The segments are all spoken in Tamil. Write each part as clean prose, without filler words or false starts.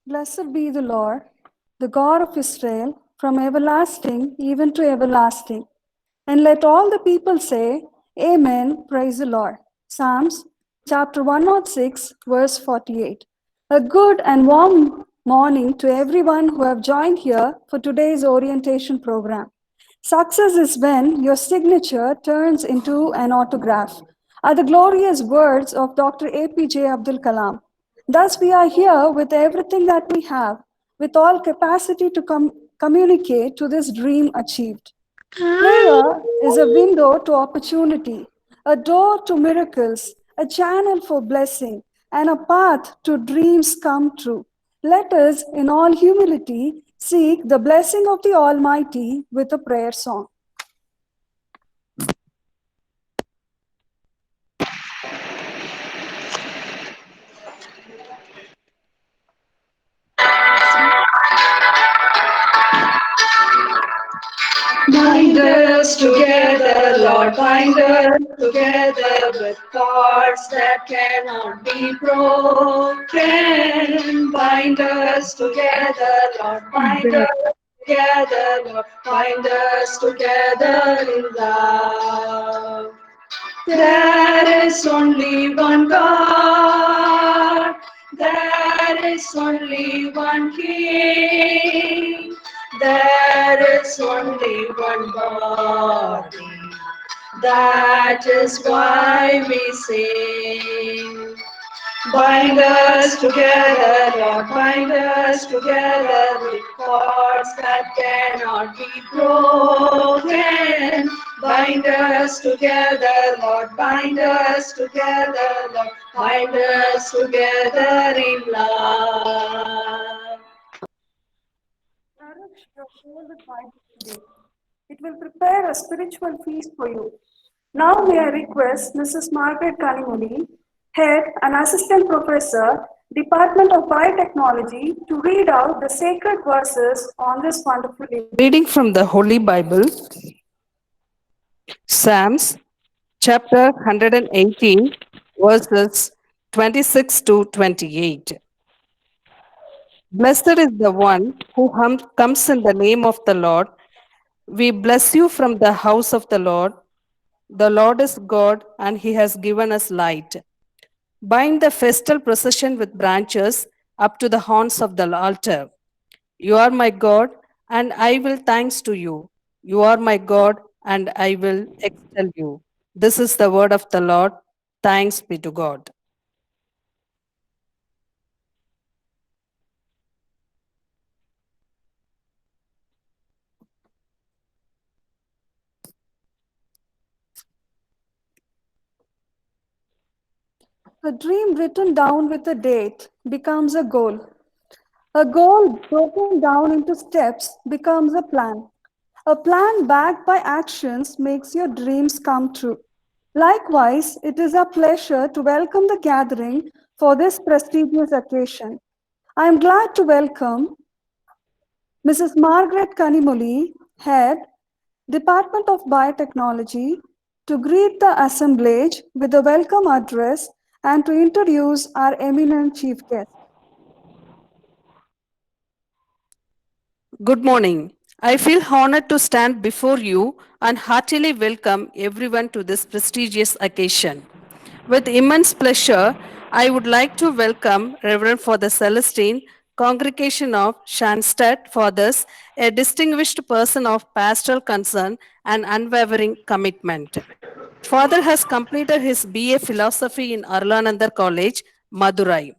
Blessed be the Lord, the God of Israel, from everlasting even to everlasting. And let all the people say, Amen, praise the Lord. Psalms chapter 106, verse 48. A good and warm morning to everyone who have joined here for today's orientation program. Success is when your signature turns into an autograph, are the glorious words of Dr. APJ Abdul Kalam. Thus, we are here with everything that we have, with all capacity to communicate to this dream achieved. Prayer is a window to opportunity, a door to miracles, a channel for blessing, and a path to dreams come true. Let us, in all humility, seek the blessing of the Almighty with a prayer song. Bind us together, Lord, bind us together with cords that cannot be broken. Bind us together, Lord, bind us together, Lord, bind us together in love. There is only one God, there is only one King, there is only one body. That is why we sing. Bind us together, Lord, bind us together with cords that cannot be broken. Bind us together, Lord, bind us together, Lord, bind us together in love. Nourish your soul with Bible today. It will prepare a spiritual feast for you. Now may I request Mrs. Margaret Kanimuli, Head and Assistant Professor, Department of Biotechnology, to read out the sacred verses on this wonderful day. Reading from the Holy Bible, Psalms chapter 118, verses 26 to 28. Blessed is the one who comes in the name of the Lord. We bless you from the house of the Lord. The Lord is God, and he has given us light. Bind the festal procession with branches up to the horns of the altar. You are my God, and I will thanks to you. You are my God, and I will extol you. This is the word of the Lord. Thanks be to God. A dream written down with a date becomes a goal. A goal broken down into steps becomes a plan. A plan backed by actions makes your dreams come true. Likewise, it is a pleasure to welcome the gathering for this prestigious occasion. I am glad to welcome Mrs. Margaret Kanimuli, Head, Department of Biotechnology, to greet the assemblage with a welcome address and to introduce our eminent chief guest. Good morning. I feel honored to stand before you and heartily welcome everyone to this prestigious occasion. With immense pleasure, I would like to welcome Reverend Father Celestine, Congregation of Schanstatt Fathers, a distinguished person of pastoral concern and unwavering commitment. Father has completed his BA Philosophy in Arlanandar College, Madurai.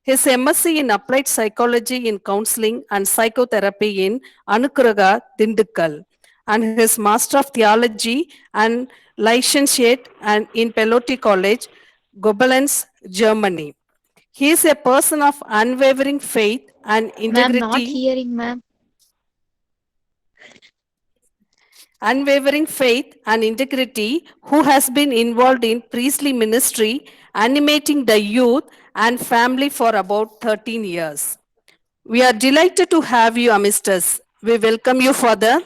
His MSc in Applied Psychology in Counseling and Psychotherapy in Anukraga, Dindukkal, and his Master of Theology and Licentiate and in Pelosi College, Gobelins, Germany. He is a person of unwavering faith and Ma'am, not integrity, hearing, ma'am. who has been involved in priestly ministry, animating the youth and family for about 13 years. We are delighted to have you amidst us. We welcome you, Father.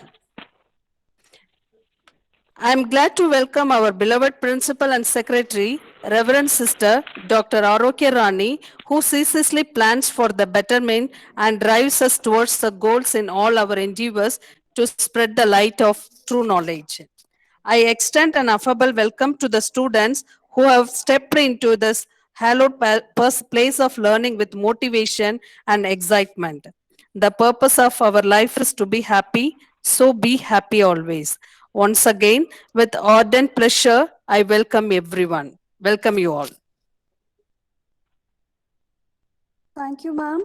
I am glad to welcome our beloved Principal and Secretary, Reverend Sister Dr. Arokya Rani, who ceaselessly plans for the betterment and drives us towards the goals in all our endeavors to spread the light of true knowledge. I extend an affable welcome to the students who have stepped into this hallowed place of learning with motivation and excitement. The purpose of our life is to be happy, so be happy always. Once again, with ardent pleasure, I welcome everyone. Welcome you all. Thank you, ma'am.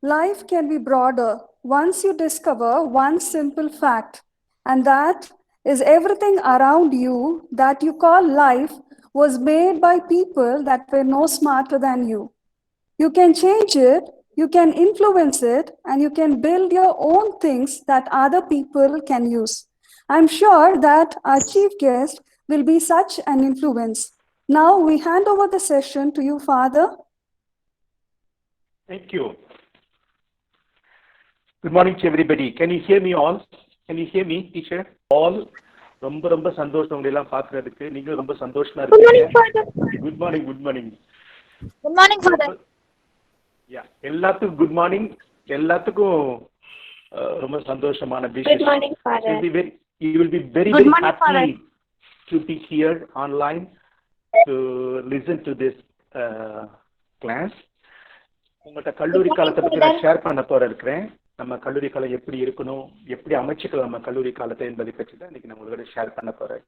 Life can be broader once you discover one simple fact, and that is everything around you that you call life was made by people that were no smarter than you. You can change it, you can influence it, and you can build your own things that other people can use. I'm sure that our chief guest will be such an influence. Now we hand over the session to you, Father. Thank you. Good morning to everybody. Can you hear me all? Can you hear me, teacher? All ரொம்ப சந்தோஷம் உங்களை எல்லாம் பார்க்கிறதுக்கு. நீங்க ரொம்ப சந்தோஷமா இருக்கீங்க. Good morning, good morning. Good morning, Father. Yeah, எல்லாத்துக்கும் good morning. எல்லாத்துக்கும் ரொம்ப சந்தோஷமான விஷயம். Good morning, Father. You will be very morning, happy Father. to be here online to listen to this class. உங்கள்கிட்ட கல்லூரி காலத்தை பற்றி நான் ஷேர் பண்ண இருக்கிறேன். நம்ம கல்லூரி காலம் எப்படி இருக்கணும், எப்படி அமைச்சுக்கலாம் நம்ம கல்லூரி காலத்தை என்பதை பற்றி தான் இன்னைக்கு நான் உங்களோட ஷேர் பண்ண போறேன்.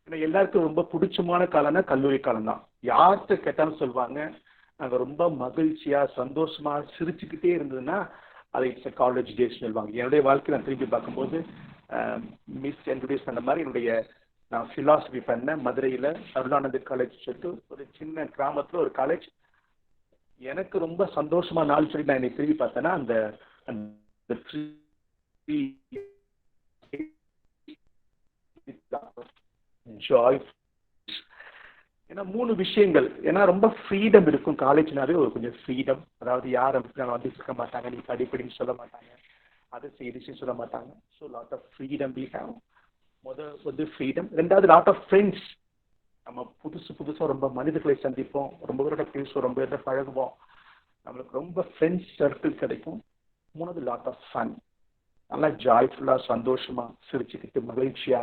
ஏன்னா எல்லாருக்கும் ரொம்ப பிடிச்சமான காலம்னா கல்லூரி காலம் தான். யார்கிட்ட கேட்டாலும் சொல்லுவாங்க, நாங்கள் ரொம்ப மகிழ்ச்சியா சந்தோஷமா சிரிச்சுக்கிட்டே இருந்ததுன்னா அதை இட்ஸ் காலேஜ் டேஸ் சொல்லுவாங்க. என்னுடைய வாழ்க்கை நான் திரும்பி பார்க்கும்போது மிஸ் இன்ட்ரடியூஸ் பண்ண மாதிரி நான் ஃபிலாசபி பண்ணேன் மதுரையில் அருளானந்த காலேஜ் சொல்லிட்டு ஒரு சின்ன கிராமத்தில் ஒரு காலேஜ். எனக்கு ரொம்ப சந்தோஷமா நாள் சொல்லி நான் இன்னைக்கு திரும்பி பார்த்தேன்னா அந்த ஜாய். ஏன்னா 3 விஷயங்கள். ஏன்னா ரொம்ப ஃப்ரீடம் இருக்கும் காலேஜ்னாவே, ஒரு கொஞ்சம் ஃப்ரீடம். அதாவது யாரும் வந்து இருக்க மாட்டாங்க, நீ படிப்படின்னு சொல்ல மாட்டாங்க, அதை செய்து சொல்ல மாட்டாங்க. So lot of freedom we have. முதல் ஃப்ரீடம். ரெண்டாவது லாட் ஆஃப் ஃப்ரெண்ட்ஸ். நம்ம புதுசாக ரொம்ப மனிதர்களை சந்திப்போம், ரொம்ப பேரோட பேசுவோம், ரொம்ப பேரோட பழகுவோம், நம்மளுக்கு ரொம்ப ஃப்ரெண்ட்ஸ் சர்க்கிள் கிடைக்கும். 3வது லாட் ஆஃப் ஃபன். நல்லா ஜாய்ஃபுல்லாக சந்தோஷமா சிரிச்சுக்கிட்டு மகிழ்ச்சியா,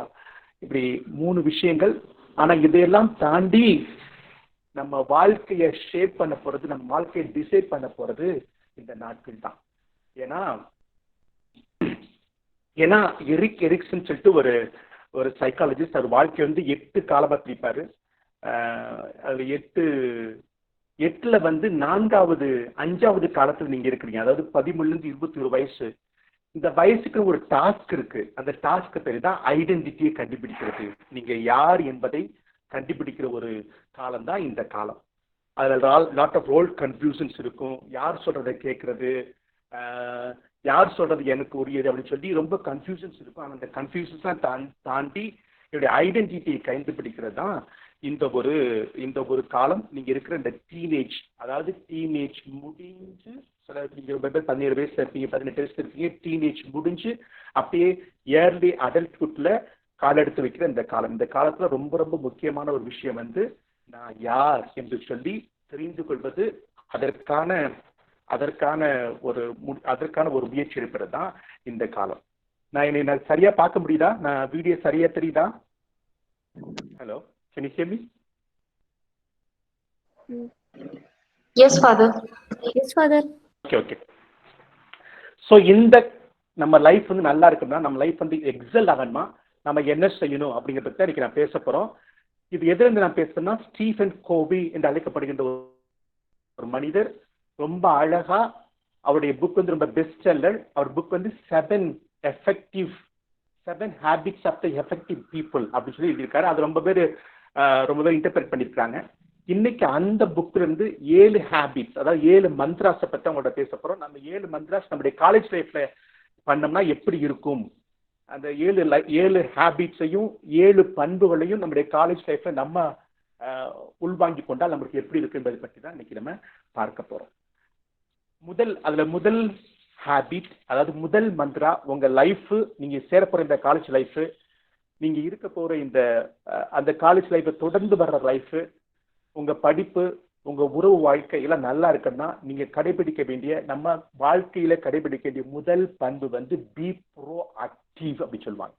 இப்படி 3 விஷயங்கள். ஆனா இதையெல்லாம் தாண்டி நம்ம வாழ்க்கையை ஷேப் பண்ண போறது, நம்ம வாழ்க்கையை டிசைட் பண்ண போறது இந்த நாட்கள் தான். ஏன்னா எரிக் எரிக்சன் சொல்லிட்டு ஒரு சைக்காலஜிஸ்ட், அவர் வாழ்க்கை 8 காலமா பிரிப்பாரு. அது 8ல 4வது 5வது காலத்துல நீங்க இருக்கிறீங்க. அதாவது 13 to 21 வயசு. இந்த வயசுக்கு ஒரு டாஸ்க் இருக்கு. அந்த டாஸ்க் பேரு தான் ஐடென்டிட்டியை கண்டுபிடிக்கிறது. நீங்க யார் என்பதை கண்டுபிடிக்கிற ஒரு காலம் தான் இந்த காலம். அதுல லாட் ஆஃப் ரோல் கன்ஃபியூஷன்ஸ் இருக்கும். யார் சொல்றதை கேட்கறது, யார் சொல்றது எனக்கு உரியது அப்படின்னு சொல்லி ரொம்ப கன்ஃபியூஷன்ஸ் இருக்கும். ஆனால் அந்த கன்ஃபியூஷன்ஸ் தாண்டி என்னுடைய ஐடென்டிட்டியை கண்டுபிடிக்கிறது தான் இந்த ஒரு காலம். நீங்க இருக்கிற இந்த டீனேஜ், அதாவது டீனேஜ் முடிஞ்சு, சில நீங்க 17 வயசுல இருப்பீங்க, 18 வயசுல இருப்பீங்க, டீனேஜ் முடிஞ்சு அப்படியே ஏர்லி அடல்ட்ஹுட்ல காலெடுத்து வைக்கிற இந்த காலம். இந்த காலத்துல ரொம்ப ரொம்ப முக்கியமான ஒரு விஷயம் நான் யார் என்று சொல்லி தெரிந்து கொள்வது. அதற்கான ஒரு முயற்சி எடுப்பது தான் இந்த காலம். நான் சரியா பார்க்க முடியுதா? நான் வீடியோ சரியா தெரியுதா? Hello, can you hear me? Yes, Father. Yes, Father. Okay. So இந்த நம்ம லைஃப் நல்லா இருக்குன்னா, நம்ம லைஃப் எக்ஸல் ஆகணுமா, நம்ம என்ன செய்யணும் அப்படிங்கிறத பற்றி இன்னைக்கு நான் பேச போறோம். இது எதிலிருந்து நான் பேசுறேன்னா, ஸ்டீஃபன் கோவி என்று அழைக்கப்படுகின்ற ஒரு மனிதர் ரொம்ப அழகா, அவருடைய புக் ரொம்ப பெஸ்ட் செல்லர். அவர் book 7 habits of the effective people அப்படின்னு சொல்லி எழுதியிருக்காரு. அது ரொம்ப பேர் இன்டர்பிரேட் பண்ணியிருக்காங்க. இன்னைக்கு அந்த புக்ல இருந்து 7 ஹேபிட்ஸ், அதாவது 7 மந்த்ராஸை பற்றி அவங்களோட பேச போறோம். நம்ம 7 மந்த்ராஸ் நம்முடைய காலேஜ் லைஃப்ல பண்ணோம்னா எப்படி இருக்கும், அந்த 7 ஹேபிட்ஸையும் 7 பண்புகளையும் நம்முடைய காலேஜ் லைஃப்ல நம்ம உள்வாங்கி கொண்டால் நம்மளுக்கு எப்படி இருக்கு என்பதை பற்றி தான் இன்னைக்கு நம்ம பார்க்க போறோம். முதல் ஹேபிட், அதாவது முதல் மந்த்ரா, உங்க லைஃப், நீங்க சேர போற இந்த காலேஜ் லைஃப், நீங்க இருக்க போற இந்த அந்த காலேஜ் லைஃப் தொடர்ந்து வர்ற லைஃப், உங்க படிப்பு, உங்க உறவு வாழ்க்கை எல்லாம் நல்லா இருக்குன்னா நீங்க கடைபிடிக்க வேண்டிய, நம்ம வாழ்க்கையில கடைபிடிக்க வேண்டிய முதல் பண்பு வந்து பி ப்ரோ ஆக்டிவ் அப்படின்னு சொல்லுவாங்க.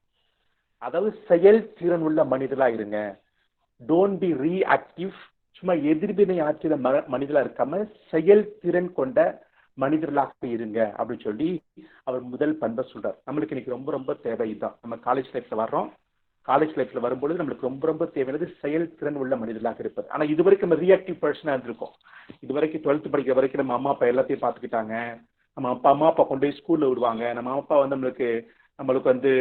அதாவது செயல் திறன் உள்ள மனிதர்களா இருங்க. Don't be reactive. சும்மா எதிர்வினை ஆற்றின மனிதர்களா இருக்காம செயல் திறன் கொண்ட மனிதர்களாக இருங்க அப்படின்னு சொல்லி அவர் முதல் பண்பை சொல்றார். நம்மளுக்கு இன்னைக்கு ரொம்ப ரொம்ப தேவை இதுதான். நம்ம காலேஜ் லைஃப்ல வர்றோம். காலேஜ் லைஃப்ல வரும்பொழுது நம்மளுக்கு ரொம்ப ரொம்ப தேவையானது செயல் திறன் உள்ள மனிதர்களாக இருப்பது. ஆனா இது வரைக்கும் நம்ம ரியாக்டிவ் பர்சனா இருந்திருக்கோம். இது வரைக்கும் 12th படிக்கிற வரைக்கும் நம்ம அம்மா அப்பா எல்லாத்தையும் பார்த்துக்கிட்டாங்க. நம்ம அம்மா அப்பா கொண்டு போய் ஸ்கூல்ல விடுவாங்க. நம்ம அம்மா அப்பா வந்து நம்மளுக்கு வந்து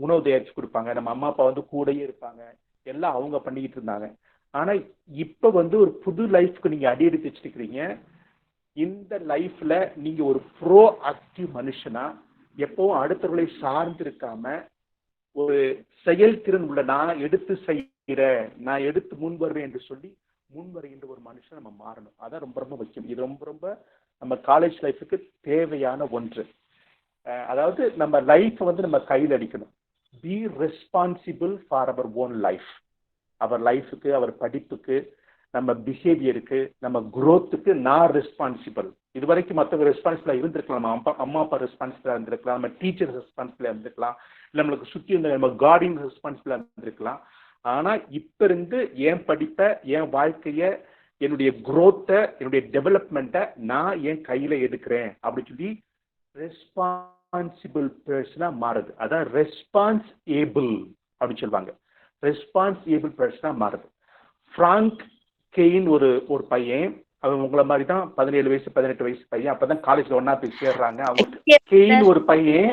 உணவு தயாரிச்சு கொடுப்பாங்க. நம்ம அம்மா அப்பா வந்து கூடயே இருப்பாங்க. எல்லாம் அவங்க பண்ணிக்கிட்டு இருந்தாங்க. ஆனா இப்ப வந்து ஒரு புது லைஃப்க்கு நீங்க அடி எடுத்து வச்சிருக்கிறீங்க. இந்த லைஃப்ல நீங்க ஒரு ப்ரோ ஆக்டிவ் மனுஷனா எப்பவும் அடுத்தவர்களை சார்ந்து இருக்காம ஒரு செயல்திறன் உள்ள, நான் எடுத்து செய்கிறேன், நான் எடுத்து முன் வருவேன் என்று சொல்லி முன்வருகின்ற ஒரு மனுஷன் நம்ம மாறணும். அதான் ரொம்ப ரொம்ப முக்கியம். இது ரொம்ப ரொம்ப நம்ம காலேஜ் லைஃபுக்கு தேவையான ஒன்று. அதாவது நம்ம லைஃப் வந்து நம்ம கையில் அடிக்கணும். Be responsible for our own life. அவர் லைஃபுக்கு, அவர் படிப்புக்கு, நம்ம பிஹேவியருக்கு, நம்ம குரோத்துக்கு நான் ரெஸ்பான்சிபிள். இது வரைக்கும் மற்றவங்க ரெஸ்பான்சிபிளா இருந்திருக்கலாம். நம்ம அம்மா அப்பா ரெஸ்பான்சிபிளா இருந்திருக்கலாம், நம்ம டீச்சர் ரெஸ்பான்சிபிளா இருந்திருக்கலாம், இல்லை நம்மளுக்கு சுற்றி இருந்த நம்ம கார்டியன் ரெஸ்பான்சிபிளா இருந்திருக்கலாம். ஆனா இப்ப இருந்து என் படிப்பை, என் வாழ்க்கைய, என்னுடைய குரோத்தை, என்னுடைய டெவலப்மெண்ட்டை நான் என் கையில எடுக்கிறேன் அப்படின்னு சொல்லி ரெஸ்பான்சிபிள் பர்சனா மாறுது. அதான் ரெஸ்பான்ஸ் ஏபிள் அப்படின்னு சொல்லுவாங்க. ரெஸ்பான்ஸ் ஏபிள் பர்சனா மாறுது. ஃப்ராங்க் கெயின் ஒரு பையன், அவன் உங்களை மாதிரி தான் 17 வயசு 18 வயசு பையன். அப்பதான் காலேஜ்ல ஒன்னா போய் சேர்றாங்க. அவங்க கெயின் ஒரு பையன்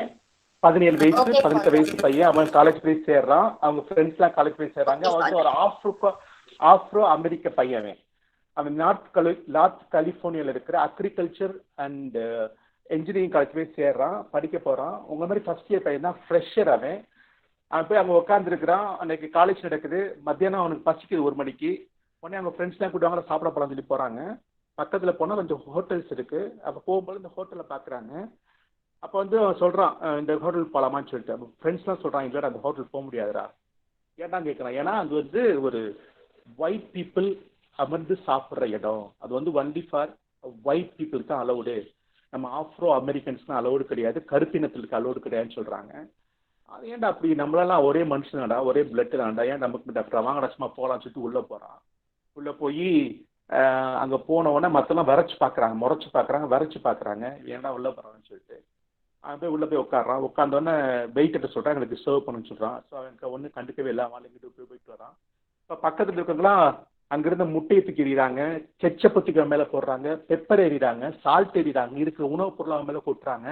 17 வயசு 18 வயசு பையன், அவன் காலேஜ் போய் சேர்றான். அவங்க ஃப்ரெண்ட்ஸ் எல்லாம் காலேஜ் போய் சேர்றாங்க. அவன் வந்து ஒரு ஆப்ரோ அமெரிக்க பையன். அவன் நார்த் கலிபோர்னியால இருக்கிற அக்ரிகல்ச்சர் அண்ட் என்ஜினியரிங் காலேஜ் போய் சேர்றான், படிக்க போறான். உங்க மாதிரி ஃபர்ஸ்ட் இயர் பையன் தான், ஃப்ரெஷர். அவன் போய் அங்கே உட்காந்துருக்கிறான். அன்னைக்கு காலேஜ் நடக்குது. மத்தியானம் அவனுக்கு பசிக்குது 1 மணிக்கு. உடனே அவங்க ஃப்ரெண்ட்ஸ்லாம் கூட்டுவாங்க, சாப்பிட போகலாம்னு சொல்லி போறாங்க. பக்கத்துல போனால் கொஞ்சம் ஹோட்டல்ஸ் இருக்கு. அப்போ போகும்போது இந்த ஹோட்டலில் பார்க்குறாங்க. அப்போ வந்து அவன் சொல்றான், இந்த ஹோட்டல் போகலாமான்னு சொல்லிட்டு. அப்போ ஃப்ரெண்ட்ஸ்லாம் சொல்றான், இல்லை அந்த ஹோட்டல் போக முடியாதுடா. ஏன்டா கேட்குறான். ஏன்னா அது வந்து ஒரு ஒயிட் பீப்புள் அமர்ந்து சாப்பிட்ற இடம். அது வந்து ஒன்லி ஃபார் ஒயிட் பீப்புளுக்கு தான் அலௌடு. நம்ம ஆப்ரோ அமெரிக்கன்ஸ்லாம் அலௌடு கிடையாது, கருப்பினத்துக்கு அலௌடு கிடையாதுன்னு சொல்றாங்க. அது ஏன்டா அப்படி, நம்மளெல்லாம் ஒரே மனுஷனாடா, ஒரே பிளட் தான்டா, ஏன் நமக்கு டாக்டர் வாங்கடா சும்மா போகலான்னு சொல்லிட்டு உள்ள போறான். உள்ள போய் அங்கே போன உடனே மற்றெல்லாம் முறைச்சு பார்க்குறாங்க. ஏன்டா உள்ள போறான்னு சொல்லிட்டு அவன் போய் உள்ள போய் உட்காடுறான். உட்காந்தோடனே வெயிட்டர்கிட்ட சொல்றான், எனக்கு சர்வ் பண்ணுன்னு சொல்றான். ஸோ அவனுக்கு ஒன்றும் கண்டுக்கவே இல்லை. அவன் இங்கிட்டு போயிட்டு வரான். இப்போ பக்கத்தில் இருக்கவங்களாம் அங்கிருந்த முட்டையை தூக்கி எறிகிறாங்க, கெச்சப்பத்துக்கு மேலே போடுறாங்க, பெப்பர் எறிகிறாங்க, சால்ட் எறிகிறாங்க, இருக்கிற உணவுப் பொருள் அவன் மேலே கொட்டுறாங்க.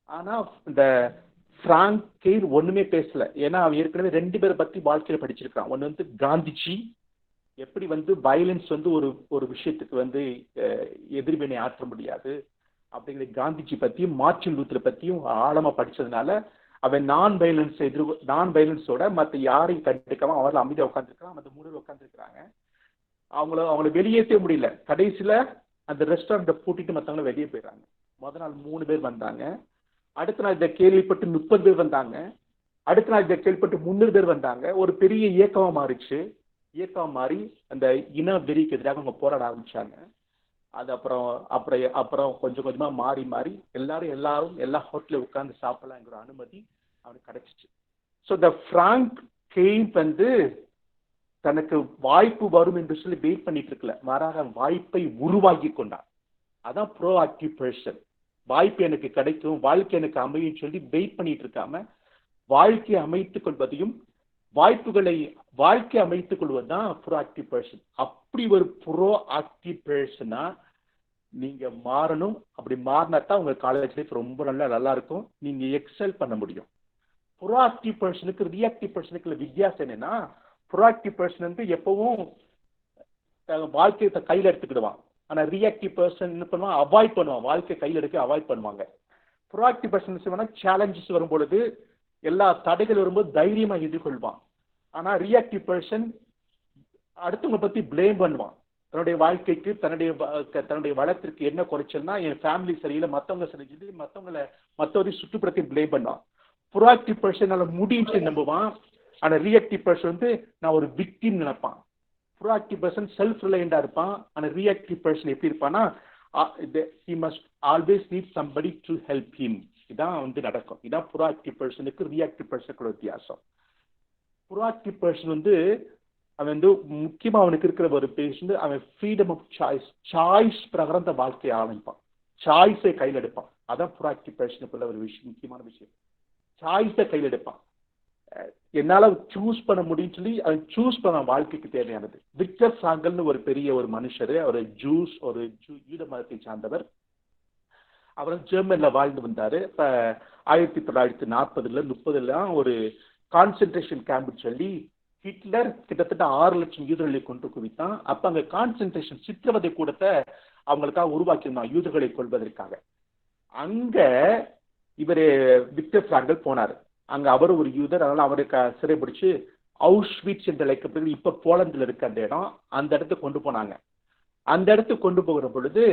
ஆனா இந்த ஃப்ராங்க் கெயின் ஒண்ணுமே பேசல. ஏன்னா அவன் ஏற்கனவே 2 பேரை பத்தி வாழ்க்கையில படிச்சிருக்கான். ஒன்று வந்து காந்திஜி எப்படி வந்து வயலன்ஸ் வந்து ஒரு விஷயத்துக்கு வந்து எதிர்வினை ஆற்ற முடியாது அப்படிங்கிற காந்திஜி பத்தியும் மார்ட்டின் லூத்தர் பத்தியும் ஆழமா படிச்சதுனால அவன் நான் வயலன்ஸோட மற்ற யாரையும் கண்டுக்காம அவர்கள் அமைதியா உட்காந்துருக்கான். மற்ற 3 பேர் உட்காந்துருக்காங்க. அவங்கள வெளியேற்ற முடியல. கடைசியில அந்த ரெஸ்டாரண்ட்டை பூட்டிட்டு மற்றவங்கள வெளியே போயிடுறாங்க. முதல் நாள் 3 பேர் வந்தாங்க. அடுத்த நாள் இதை கேள்விப்பட்டு 30 பேர் வந்தாங்க. அடுத்த நாள் இதை கேள்விப்பட்டு 300 பேர் வந்தாங்க. ஒரு பெரிய இயக்கமா மாறிச்சு. இயக்கம் மாறி அந்த இன வெறிக்கு எதிராக அவங்க போராட ஆரம்பிச்சாங்க. அது அப்புறம் கொஞ்சம் கொஞ்சமா மாறி எல்லாரும் எல்லா ஹோட்டலில் உட்கார்ந்து சாப்பிடலாங்கிற அனுமதி அவனுக்கு கிடைச்சிச்சு. ஸோ த ஃப்ராங்க் கெயின் வந்து தனக்கு வாய்ப்பு வரும் என்று சொல்லி வெயிட் பண்ணிட்டு இருக்கல, மாறாக வாய்ப்பை உருவாக்கி கொண்டான். அதான் ப்ரோ ஆக்டிவ் பர்சன். வாய்ப்பு எனக்கு கிடைக்கும், வாழ்க்கை எனக்கு அமையும் சொல்லி வெயிட் பண்ணிட்டு இருக்காம வாழ்க்கையை அமைத்துக் கொள்வதையும் வாழ்க்கை அமைத்துக் கொள்வதுதான் ப்ரோ ஆக்டிவ் பர்சன். அப்படி ஒரு ப்ரோ ஆக்டிவ் பர்சனா நீங்க மாறணும். அப்படி மாறினாத்தான் உங்க காலேஜ் லைஃப் ரொம்ப நல்லா இருக்கும். நீங்க எக்ஸல் பண்ண முடியும். ப்ரோ ஆக்டிவ் பர்சனுக்கு ரியாக்டிவ் பர்சனுக்கு வித்தியாசம் என்னன்னா, ப்ரோ ஆக்டிவ் பர்சன் வந்து எப்பவும் வாழ்க்கையை கையில் எடுத்துக்கிடுவான். ஆனா ரியாக்டிவ் பர்சன் என்ன பண்ணுவான், அவாய்ட் பண்ணுவான். வாழ்க்கை கையில் எடுக்க அவாய்ட் பண்ணுவாங்க. ப்ரோ ஆக்டிவ் பர்சன் சேலஞ்சஸ் வரும் பொழுது, எல்லா தடைகள் வரும்போது தைரியமா எதிர்கொள்வான். ஆனா ரியாக்டிவ் பர்சன் அடுத்தவங்க பத்தி பிளேம் பண்ணுவான். தன்னுடைய வாழ்க்கைக்கு தன்னுடைய வளத்திற்கு என்ன குறைச்சல்னா, என் ஃபேமிலி சரியில்லை, மற்றவங்க சரியில்லை, மற்றவரை சுற்றுப்புறத்தை பிளேம் பண்ணுவான். ப்ரோ ஆக்டிவ் பர்சனால முடியும் நம்புவான். ஆனா ரியாக்டிவ் பர்சன் வந்து நான் ஒரு விக்டிம் நினைப்பான். ப்ரோஆக்டிவ் பர்சன் செல்ஃப் ரிலையண்டா இருப்பான். ஆனா ரியாக்டிவ் பர்சன் எப்படி இருப்பான்னா he must always need somebody to help him. இதான் வந்து நடக்கும். இதான் ப்ரோஆக்டிவ் பர்சனுக்கு ரியாக்டிவ் பர்சனுக்கு வித்தியாசம். ப்ரோஆக்டிவ் பர்சன் வந்து அவன் வந்து முக்கியமா அவனுக்கு இருக்கிற ஒரு பேஷன், அவன் ஃப்ரீடம் ஆஃப் சாய்ஸ் பிரகாரம் அந்த வாழ்க்கையை ஆரம்பிப்பான். சாய்ஸை கையில் எடுப்பான். அதான் ப்ரோஆக்டிவ் பர்சனுக்குள்ள ஒரு விஷயம், முக்கியமான விஷயம். சாய்ஸை கையில் எடுப்பான். என்னால சூஸ் பண்ண முடியும் சொல்லி அவன் சூஸ் பண்ண வாழ்க்கைக்கு தேவையானது. விக்டர் ஃப்ராங்கல்னு ஒரு பெரிய ஒரு மனுஷரு, ஒரு யூத மதத்தை சார்ந்தவர். அவர் ஜெர்மன்ல வாழ்ந்து வந்தாரு. இப்ப 1940 30 ஒரு கான்சென்ட்ரேஷன் கேம்ப் சொல்லி ஹிட்லர் கிட்டத்தட்ட 6 லட்சம் யூதர்களை கொண்டு குவித்தான். அப்ப அங்க கான்சென்ட்ரேஷன் சித்திரவதை கூடத்தை அவங்களுக்காக உருவாக்கியிருந்தான் யூதர்களை கொள்வதற்காக. அங்க இவரு விக்டர் ஃப்ராங்கல் போனாரு. அங்க அவர் ஒரு யூதர், அதனால அவருக்கு சிறைபிடிச்சு அவுஷ்விட்ஸ் என்று அழைக்கப்படுகிறது, இப்ப போலந்துல இருக்க அந்த இடம், அந்த இடத்துக்கு கொண்டு போனாங்க. அந்த இடத்துக்கு கொண்டு போகிற பொழுது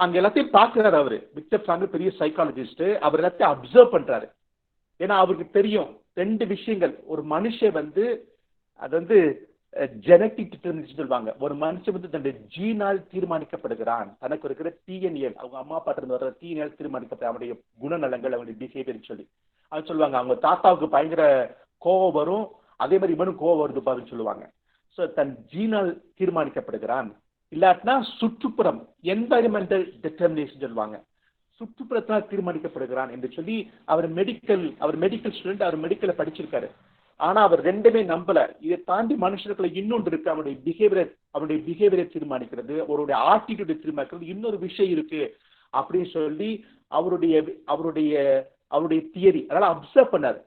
அங்க எல்லாத்தையும் பார்க்கிறாரு அவரு. விக்டர் ஃப்ராங்கல் பெரிய சைக்காலஜிஸ்ட். அவர் எல்லாத்தையும் அப்சர்வ் பண்றாரு. ஏன்னா அவருக்கு தெரியும் 2 விஷயங்கள். ஒரு மனுஷன் வந்து அது வந்து ஜெனட்டிக் டிட்டர்மினேஷன் சொல்லுவாங்க. ஒரு மனுஷன் வந்து தன்னுடைய ஜீனால் தீர்மானிக்கப்படுகிறான். தனக்கு இருக்கிற டிஎன்ஏ, அவங்க அம்மா அப்பா இருந்து வர்ற டிஎன்ஏ தீர்மானிக்கப்பட்ட அவனுடைய குணநலங்கள், அவனுடைய பிஹேவியர் சொல்லி அது சொல்லுவாங்க. அவங்க தாத்தாவுக்கு பயங்கர கோவம் வரும், அதே மாதிரி இவனும் கோவம் வருது பாருன்னு சொல்லுவாங்க. ஸோ தன் ஜீனால் தீர்மானிக்கப்படுகிறான். இல்லாட்டினா சுற்றுப்புறம், என்வாயர்மெண்டல் டிட்டர்மினேஷன் சொல்லுவாங்க, சுற்றுப்புறத்தினால் தீர்மானிக்கப்படுகிறான் என்று சொல்லி அவர் மெடிக்கல் ஸ்டூடெண்ட், அவர் மெடிக்கலை படிச்சிருக்காரு. ஆனா அவர் ரெண்டுமே நம்பல. இதை தாண்டி மனுஷர்களை இன்னொன்று இருக்கு, அவருடைய பிஹேவியரை தீர்மானிக்கிறது, அவருடைய ஆட்டிடியூடை தீர்மானிக்கிறது, இன்னொரு விஷயம் இருக்கு அப்படின்னு சொல்லி அவருடைய தியரி அதெல்லாம் அப்சர்வ் பண்ணாரு.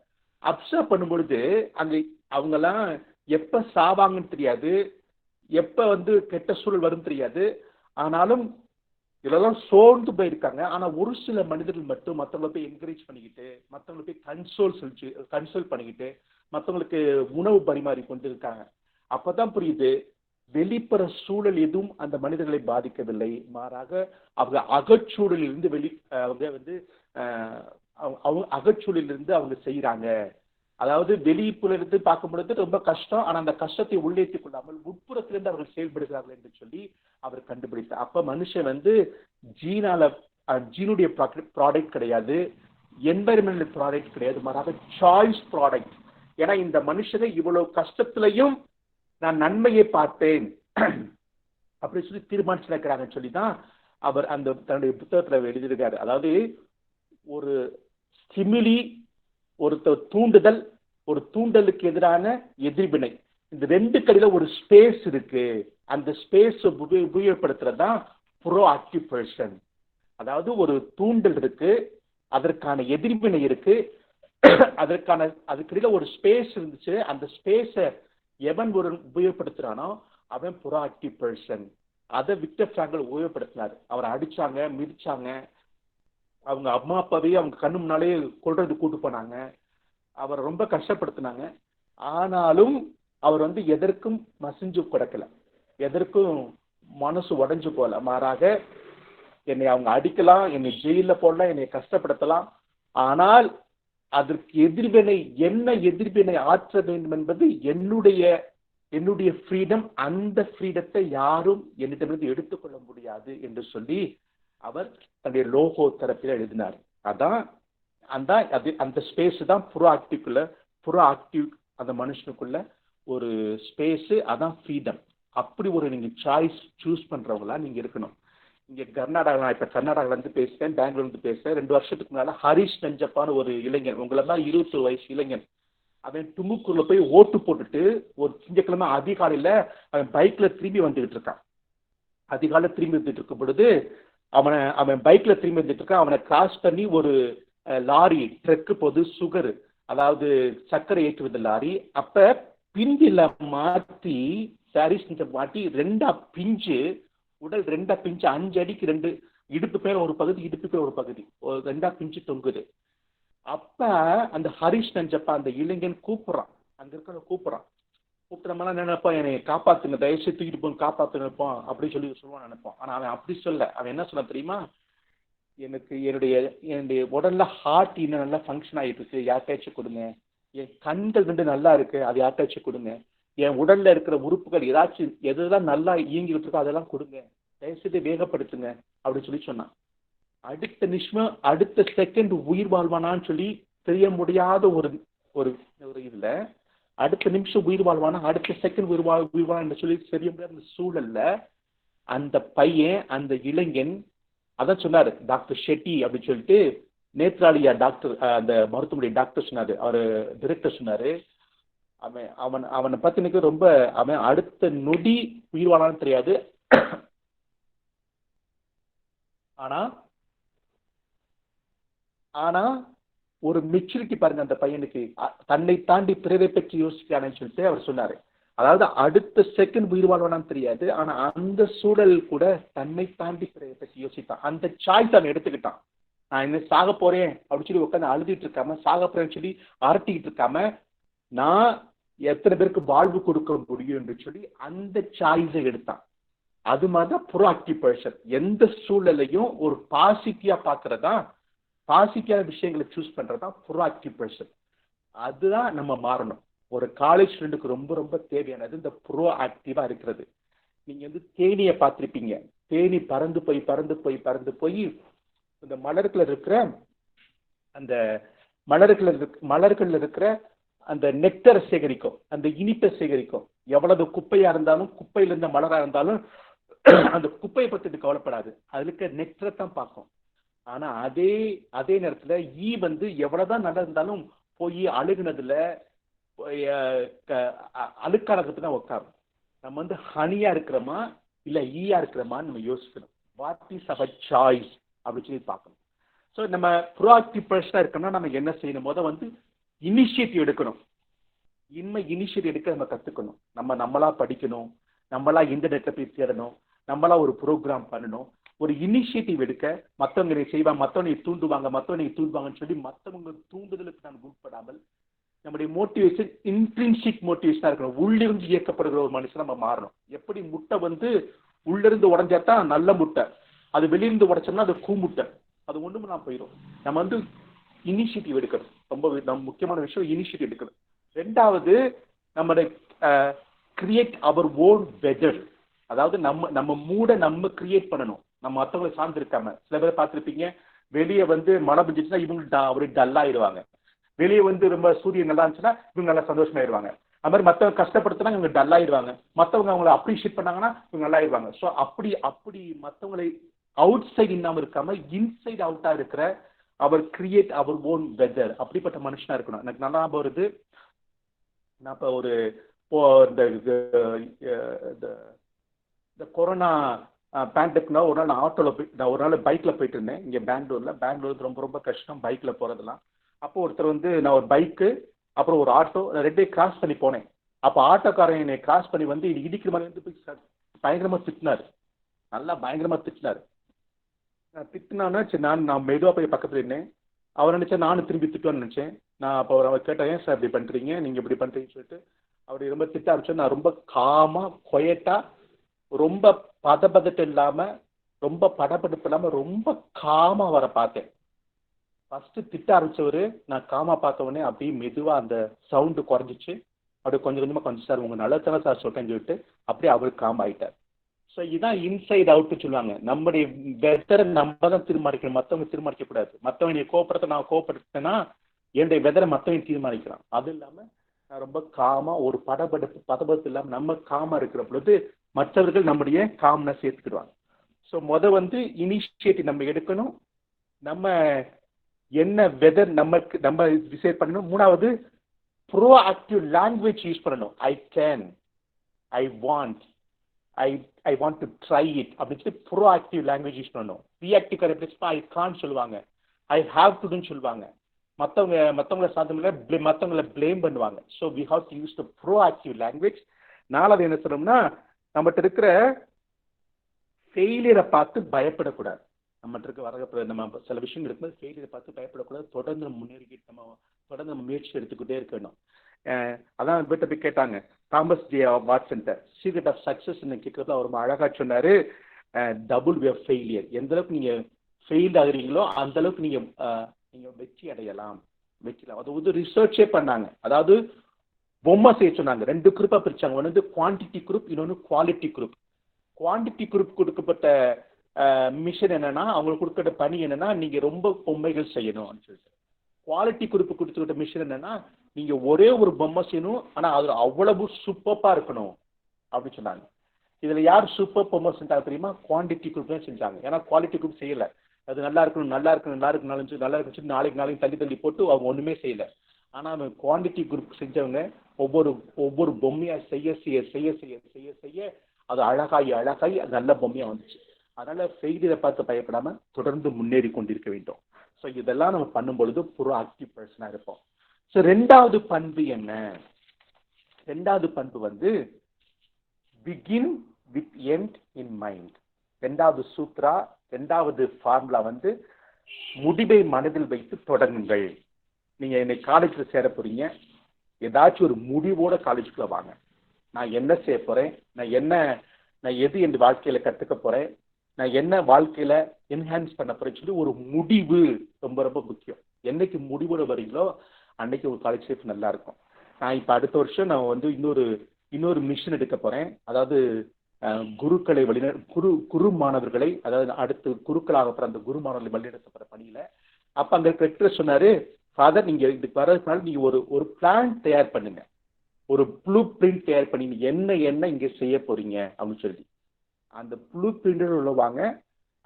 அப்சர்வ் பண்ணும்பொழுது அங்க அவங்கெல்லாம் எப்ப சாவாங்கன்னு தெரியாது, எப்ப வந்து கெட்ட சூழல் வரும் தெரியாது. ஆனாலும் இதெல்லாம் சோர்ந்து போயிருக்காங்க. ஆனா ஒரு சில மனிதர்கள் மட்டும் மற்றவங்களை போய் என்கரேஜ் பண்ணிக்கிட்டு, மற்றவங்களை போய் கன்சோல் பண்ணிக்கிட்டு, மற்றவங்களுக்கு உணவு பரிமாறி கொண்டு இருக்காங்க. அப்பதான் புரியுது, வெளிப்புற சூழல் எதுவும் அந்த மனிதர்களை பாதிக்கவில்லை. மாறாக அவங்க அகச்சூழலிலிருந்து அகச்சூழலிலிருந்து அவங்க செய்யறாங்க. அதாவது வெளிப்புலிருந்து பார்க்கும் பொழுது ரொம்ப கஷ்டம், ஆனா அந்த கஷ்டத்தை உள்ளேற்றிக் கொள்ளாமல் உட்புறத்திலிருந்து அவர்கள் செயல்படுகிறார்கள் என்று சொல்லி அவர் கண்டுபிடித்தார். அப்ப மனுஷன் வந்து ஜீனுடைய ப்ராடக்ட் கிடையாது, என்வைரன்மெண்டல் ப்ராடக்ட் கிடையாது, மாறாக சாய்ஸ் ப்ராடக்ட். ஏன்னா இந்த மனுஷனை இவ்வளவு கஷ்டத்திலையும் நான் நன்மையை பார்த்தேன் அப்படின்னு சொல்லி தீர்மானிச்சு நினைக்கிறாங்கன்னு சொல்லிதான் அவர் அந்த தன்னுடைய புத்தகத்துல எழுதியிருக்காரு. அதாவது ஒரு ஸ்டிமுலி, ஒரு தூண்டுதல், ஒரு தூண்டலுக்கு எதிரான எதிர்வினை, இந்த 2 கடையில ஒரு ஸ்பேஸ் இருக்கு. அந்த ஸ்பேஸ் உபயோகப்படுத்துறது தான் ப்ரோஆக்டிவ் பர்சன். அதாவது ஒரு தூண்டல் இருக்கு, அதற்கான எதிர்வினை இருக்கு, அதுக்கிடையில ஒரு ஸ்பேஸ் இருந்துச்சு. அந்த ஸ்பேஸை எவன் ஒரு உபயோகப்படுத்துறானோ அவன் ப்ரோஆக்டிவ் பர்சன். அதை விக்டர் ஃப்ராங்கல் உபயோகப்படுத்தினார். அவரை அடிச்சாங்க, மிதிச்சாங்க, அவங்க அம்மா அப்பாவே அவங்க கண்ணு முன்னாலே கொல்றது கூட்டு போனாங்க, அவரை ரொம்ப கஷ்டப்படுத்தினாங்க. ஆனாலும் அவர் வந்து எதற்கும் மசிஞ்சு கிடக்கல, எதற்கும் மனசு உடைஞ்சு போல. மாறாக என்னை அவங்க அடிக்கலாம், என்னை ஜெயில போடலாம், என்னை கஷ்டப்படுத்தலாம், ஆனால் அதற்கு எதிர்வினை என்ன எதிர்வினை ஆற்ற வேண்டும் என்பது என்னுடைய ஃப்ரீடம். அந்த ஃப்ரீடத்தை யாரும் என்னிடமிருந்து எடுத்துக்கொள்ள முடியாது என்று சொல்லி அவர் தன்னுடைய லோகோ தரப்பில் எழுதினார். அந்த ஸ்பேஸ் தான் ப்ரோஆக்டிவ் அந்த மனுஷனுக்குள்ள ஒரு ஸ்பேஸ், அதான் ஃப்ரீடம். அப்படி ஒரு நீங்க சாய்ஸ் சூஸ் பண்றவங்களா நீங்க இருக்கணும். இங்க கர்நாடகா, இப்ப கர்நாடகால இருந்து பேசுறேன், பெங்களூர்ல இருந்து பேசுறேன். 2 வருஷத்துக்கு முன்னால ஹரிஷ் நஞ்சப்பான்னு ஒரு இளைஞன், உங்களை தான் 20 வயசு இளைஞன், அவன் துமுக்கூர்ல போய் ஓட்டு போட்டுட்டு ஒரு திங்கட்கிழமை அதிகாலையில அவன் பைக்ல திரும்பி வந்துகிட்டு இருக்கான். அதிகாலை திரும்பி வந்துட்டு இருக்கும் பொழுது அவன் பைக்ல திரும்பி வந்துட்டு இருக்கான். அவனை கிராஸ் பண்ணி ஒரு லாரி ட்ரக்கு போது, சுகர், அதாவது சர்க்கரை ஏற்றுவது லாரி. அப்ப பிஞ்சில மாட்டி ஹரிஷ் நஞ்சப்பா மாட்டி 2 பிஞ்சு, உடல் 2 பிஞ்சு, 5 அடிக்கு 2, இடுப்பு பேர் ஒரு பகுதி, இடுப்பு பேர் ஒரு பகுதி, 2 பிஞ்சு தொங்குது. அப்ப அந்த ஹரிஷ் நஞ்சப்பா அந்த இளைஞன் கூப்பிடுறான், அங்க இருக்கிற கூப்பிடுறான். கூப்பிடுறமெல்லாம் நினைப்போம், என்னை காப்பாத்துங்க, தயவுசெய்து தூக்கிட்டு போய் காப்பாத்து நினைப்போம் அப்படின்னு சொல்லுவான் நினைப்போம். ஆனா அவன் அப்படி சொல்ல. அவன் என்ன சொன்ன தெரியுமா? எனக்கு என்னுடைய உடல்ல ஹார்ட் இன்னும் நல்லா ஃபங்க்ஷன் ஆகிட்டு இருக்கு, யார்கிட்டயாச்சும் கொடுங்க, என் கண்கள் ரெண்டு நல்லா இருக்கு, அது யார்கிட்ட வச்சு கொடுங்க. என் உடல்ல இருக்கிற உறுப்புகள் ஏதாச்சும் எதுதான் நல்லா இயங்கிட்டு இருக்கோ அதெல்லாம் கொடுங்க, தயவுசெய்து வேகப்படுத்துங்க அப்படின்னு சொல்லி சொன்னான். அடுத்த நிமிஷம் அடுத்த செகண்ட் உயிர் வாழ்வானான்னு சொல்லி தெரிய முடியாத ஒரு ஒரு ஒரு இதுல அடுத்த நிமிஷம் உயிர் வாழ்வானா, அடுத்த செகண்ட் உயிர் வாழ்வான்னு சொல்லி தெரிய முடியாத சூழல்ல அந்த பையன், அந்த இளைஞன், அதான் சொன்னாரு டாக்டர் ஷெட்டி அப்படின்னு சொல்லிட்டு, நேத்ராலியா டாக்டர், அந்த மருத்துவமனை டாக்டர் சொன்னாரு, அவரு டிரெக்டர் சொன்னாரு, அவனை பத்தி எனக்கு ரொம்ப, அவன் அடுத்த நொடி உயிர் வாழான்னு தெரியாது. ஆனா ஒரு மெச்சூரிட்டி பாருங்க அந்த பையனுக்கு, தன்னை தாண்டி பிறரை பற்றி யோசிக்கிறான்னு சொல்லிட்டு அவர் சொன்னாரு. அதாவது அடுத்த செகண்ட் உயிர் வாழ்வானான்னு தெரியாது, ஆனா அந்த சூழல் கூட தன்னை தாண்டி பிறரை பற்றி யோசித்தான். அந்த சாய்ஸ் அவன் எடுத்துக்கிட்டான். நான் என்ன சாக போறேன் அப்படின்னு சொல்லி உட்காந்து அழுதுட்டு இருக்காம, சாக போறேன்னு சொல்லி அரட்டிக்கிட்டு இருக்காம, நான் எத்தனை பேருக்கு வாழ்வு கொடுக்க முடியும் என்று சொல்லி அந்த சாய்ஸை எடுத்தான். அது மாதிரிதான் ப்ரோஆக்டிவ் பர்சன். எந்த சூழலையும் ஒரு பாசிட்டிவா பாக்குறதா, பாசிட்டிவான விஷயங்களை சூஸ் பண்றதா ப்ரோஆக்டிவ் பர்சன். அதுதான் நம்ம மாறணும். ஒரு காலேஜ் ஸ்டூடெண்ட்டுக்கு ரொம்ப ரொம்ப தேவையானது இந்த ப்ரோஆக்டிவா இருக்கிறது. நீங்க வந்து தேனியை பார்த்திருப்பீங்க. தேனி பறந்து போய் இந்த மலர்கள் இருக்கிற அந்த மலர்கள் இருக்கிற அந்த நெக்டரை சேகரிக்கும், அந்த இனிப்பை சேகரிக்கும். எவ்வளவு குப்பையா இருந்தாலும், குப்பையில இருந்த மலரா இருந்தாலும் அந்த குப்பையை பத்தி கவலைப்படாது, அதுக்கு நெக்டரை தான் பார்க்கும். ஆனா அதே நேரத்துல வந்து எவ்வளவுதான் நல்லா இருந்தாலும் போய் அழுகுனதுல அழுக்கானதுக்கு தான் உட்காரும். நம்ம வந்து ஹனியா இருக்கிறோமா இல்ல ஈயா இருக்கிறோமான்னு நம்ம யோசிக்கணும். வாட் இஸ் அவர் சாய்ஸ் அப்படின்னு சொல்லி பார்க்கணும். ஸோ நம்ம ப்ரோஆக்டிவ் பர்சனா இருக்கணும்னா நம்ம என்ன செய்யணும்? போது வந்து இனிஷியேட்டிவ் எடுக்கணும். இனிஷியேட்டிவ் எடுக்க நம்ம கத்துக்கணும். நம்மளா படிக்கணும், நம்மளா இன்டர்நெட்ல போய் தேடணும், நம்மளா ஒரு ப்ரோக்ராம் பண்ணணும். ஒரு இனிஷியேட்டிவ் எடுக்க மற்றவங்க செய்வாங்க, மற்றவங்க தூண்டுவாங்கன்னு சொல்லி மற்றவங்க தூண்டுதலுக்கு நான் உட்படாமல் நம்முடைய மோட்டிவேஷன் இன்ட்ரின்சிக் மோட்டிவேஷனா இருக்கணும். உள்ளிருந்து இயக்கப்படுகிற ஒரு மனுஷன் நம்ம மாறணும். எப்படி முட்டை வந்து உள்ளிருந்து உடஞ்சாதான் நல்ல முட்டை, அது வெளியிருந்து உடைச்சோம்னா அது கூமுட்டை, அது ஒண்ணுமே நான் போயிடும். நம்ம வந்து இனிஷியேட்டிவ் எடுக்கணும். ரொம்ப முக்கியமான விஷயம் இனிஷியேட்டிவ் எடுக்கணும். ரெண்டாவது, நம்மளுடைய கிரியேட் அவர் ஓன் வெதர். அதாவது நம்ம மூட நம்ம கிரியேட் பண்ணணும், நம்ம மற்றவங்களை சார்ந்து இருக்காம. சில பேர் பார்த்துருப்பீங்க, வெளியே வந்து மழை பெஞ்சிச்சுன்னா இவங்க அவரு டல்லாயிடுவாங்க, வெளியே வந்து ரொம்ப சூரியன் நல்லா இருந்துச்சுன்னா இவங்க நல்லா சந்தோஷமாயிருவாங்க. அது மாதிரி மற்றவங்க கஷ்டப்படுத்தினா இவங்க டல்லாயிடுவாங்க, மற்றவங்க அவங்களை அப்ரிஷியேட் பண்ணாங்கன்னா இவங்க நல்லாயிருவாங்க. ஸோ அப்படி மற்றவங்களை அவுட் சைடு இல்லாமல் இருக்காம இன்சைட் அவுட்டா இருக்கிற அவர் கிரியேட் அவர் ஓன் வெதர், அப்படிப்பட்ட மனுஷனா இருக்கணும். எனக்கு நல்லா வருது, நான் இப்போ இந்த கொரோனா பேண்டமிக்னா ஒரு நாள் நான் ஒரு நாள் பைக்ல போயிட்டு இருந்தேன் இங்க பெங்களூர்ல ரொம்ப ரொம்ப கஷ்டம் பைக்ல போறதெல்லாம். அப்போ ஒருத்தர் வந்து, நான் ஒரு பைக்கு அப்புறம் ஒரு ஆட்டோ ரெண்டே கிராஸ் பண்ணி போனேன். அப்போ ஆட்டோக்காரன் என்னை கிராஸ் பண்ணி வந்து இடிக்கிற மாதிரி வந்து பயங்கரமா திட்டினாரு, நல்லா பயங்கரமா திட்டினாரு. திட்டினான்னா சரி, நான் மெதுவா போய் பக்கத்துல இருந்தேன். அவர் நினைச்சா நானும் திரும்பி திட்டுவான்னு நினைச்சேன். நான் அப்போ அவர் கேட்டேன், ஏன் சார் இப்படி பண்றீங்க, நீங்க இப்படி பண்றீங்கன்னு சொல்லிட்டு அப்படி ரொம்ப திட்ட ஆரம்பிச்சேன். நான் ரொம்ப காமா கொயட்டா, ரொம்ப பதப்பதட்டு இல்லாம, ரொம்ப படபடப்பு இல்லாம ரொம்ப காமா வர பார்த்தேன். ஃபர்ஸ்ட் திட்ட ஆரம்பிச்சவரு, நான் காமா பார்த்த உடனே அப்படியே மெதுவா அந்த சவுண்டு குறைஞ்சிச்சு. அப்படியே கொஞ்சம் கொஞ்சமா கொஞ்சம், சார் உங்க நல்லதானே சார் சொல்றேன்னு சொல்லிட்டு அப்படியே அவரு காம் ஆயிட்டார். ஸோ இதுதான் இன்சைட் அவுட்னு சொல்லுவாங்க. நம்முடைய வெதரை நம்ம தான் தீர்மானிக்கணும், மற்றவங்க தீர்மானிக்க கூடாது. மற்றவங்க நீ கோபப்படுத்த, நான் கோபப்படுத்தேன்னா என்னுடைய வெதரை மற்றவங்க தீர்மானிக்கலாம். அது இல்லாம நான் ரொம்ப காமா, ஒரு பதபடப்பு இல்லாம நம்ம காமா இருக்கிற பொழுது மற்றவர்கள் நம்முடைய காம்னஸ் ஏற்றுக்கிடுவாங்க. ஸோ வந்து இனிஷியேட்டிவ் நம்ம எடுக்கணும். நம்ம என்ன வெதர் நம்ம டிசைட் பண்ணணும். மூணாவது, ப்ரோஆக்டிவ் லாங்குவேஜ் யூஸ் பண்ணணும். I can, I want to try it அப்படின்னு சொல்லி ப்ரோஆக்டிவ் லாங்குவேஜ் யூஸ் பண்ணணும். ரியாக்டிவ் கரெக்ட் ஐ கான் சொல்லுவாங்க, ஐ ஹாவ் டுன்னு சொல்லுவாங்க. மற்றவங்களை சாதனை மற்றவங்களை பிளேம் பண்ணுவாங்க. So we have to use the proactive language. நாலாவது என்ன சொல்லணும்னா, நம்மகிட்ட இருக்கிற ஃபெயிலியரை பார்த்து பயப்படக்கூடாது. நம்மகிட்ட இருக்க வரப்போகிற நம்ம சில விஷயங்கள் இருக்கும்போது ஃபெயிலியரை பார்த்து பயப்படக்கூடாது. தொடர்ந்து நம்ம முயற்சி எடுத்துக்கிட்டே இருக்கணும். அதான் வீட்டை போய் கேட்டாங்க Thomas J Watson, secret of success கேட்கறதுல அவர் ரொம்ப அழகா சொன்னாரு, டபுள் வே ஆஃப் ஃபெயிலியர். எந்த அளவுக்கு நீங்க ஃபெயில் ஆகுறீங்களோ அந்த அளவுக்கு நீங்க வெற்றி அடையலாம். வைக்கலாம். அது வந்து ரிசர்ச்சே பண்ணாங்க. அதாவது பொம்மை செய்ய சொன்னாங்க. 2 குரூப்பா பிரிச்சாங்க. ஒன்று வந்து குவான்டிட்டி குரூப், இன்னொன்று குவாலிட்டி குரூப். குவான்டிட்டி குரூப் கொடுக்கப்பட்ட மிஷன் என்னன்னா, அவங்களுக்கு கொடுக்கப்பட்ட பணி என்னன்னா, நீங்க ரொம்ப பொம்மைகள் செய்யணும் அப்படின்னு சொல்லிட்டு. குவாலிட்டி குரூப் கொடுத்துக்கிட்ட மிஷன் என்னன்னா, நீங்க ஒரே ஒரு பொம்மை செய்யணும், ஆனா அது அவ்வளவு சூப்பர்பா இருக்கணும் அப்படின்னு சொன்னாங்க. இதுல யார் சூப்பர் பொம்மை செஞ்சாங்க தெரியுமா? குவான்டிட்டி குரூப் தான் செஞ்சாங்க. ஏன்னா குவாலிட்டி குரூப் செய்யல. அது நல்லா இருக்கணும், நல்லா இருக்கணும், நல்லா இருக்கு, நல்லா இருக்கு, நாளைக்கு தள்ளி தள்ளி போட்டு அவங்க ஒண்ணுமே செய்யல. ஆனா அவங்க குவான்டிட்டி குரூப் செஞ்சவங்க ஒவ்வொரு பொம்மையா செய்ய செய்ய செய்ய செய்ய செய்ய செய்ய அது அழகாய் அது நல்ல பொம்மையா வந்துச்சு. அதனால ஃபெயிலியரை பார்த்து பயப்படாம தொடர்ந்து முன்னேறி கொண்டிருக்க வேண்டும். ஸோ இதெல்லாம் நம்ம பண்ணும் பொழுது ப்ரோ ஆக்டிவ் பர்சனா இருப்போம். ஸோ 2வது பண்பு என்ன? 2வது பண்பு வந்து begin with end in mind. 2வது சூத்ரா, 2வது ஃபார்முலா வந்து முடிவை மனதில் வைத்து தொடங்குங்கள். நீங்க இன்னைக்கு காலேஜ்ல சேர போறீங்க, ஏதாச்சும் ஒரு முடிவோட காலேஜுக்குள்ள வாங்க. நான் என்ன செய்ய போறேன், நான் எது என் வாழ்க்கையில கத்துக்க போறேன், நான் என்ன வாழ்க்கையில என்ஹான்ஸ் பண்ண போறேன்னு சொல்லி ஒரு முடிவு ரொம்ப ரொம்ப முக்கியம். என்னைக்கு முடிவோட வரீங்களோ அன்னைக்கு ஒரு காலேஜ் லைஃப் நல்லா இருக்கும். நான் இப்ப அடுத்த வருஷம் நான் வந்து இன்னொரு மிஷன் எடுக்க போறேன். அதாவது குருக்களை குரு மாணவர்களை, அதாவது அடுத்து குருக்களாக போற அந்த குரு மாணவர்களை வழிநடத்தப்படுற பணியில. அப்ப அங்க ரெக்டர் சொன்னாரு, ஃபாதர் நீங்க இதுக்கு வர்றதுனால நீங்க ஒரு பிளான் தயார் பண்ணுங்க, ஒரு ப்ளூ பிரிண்ட் தயார் பண்ணி என்ன இங்க செய்ய போறீங்க அப்படின்னு சொல்லி. அந்த ப்ளூ பிரிண்ட் உள்ளவாங்க.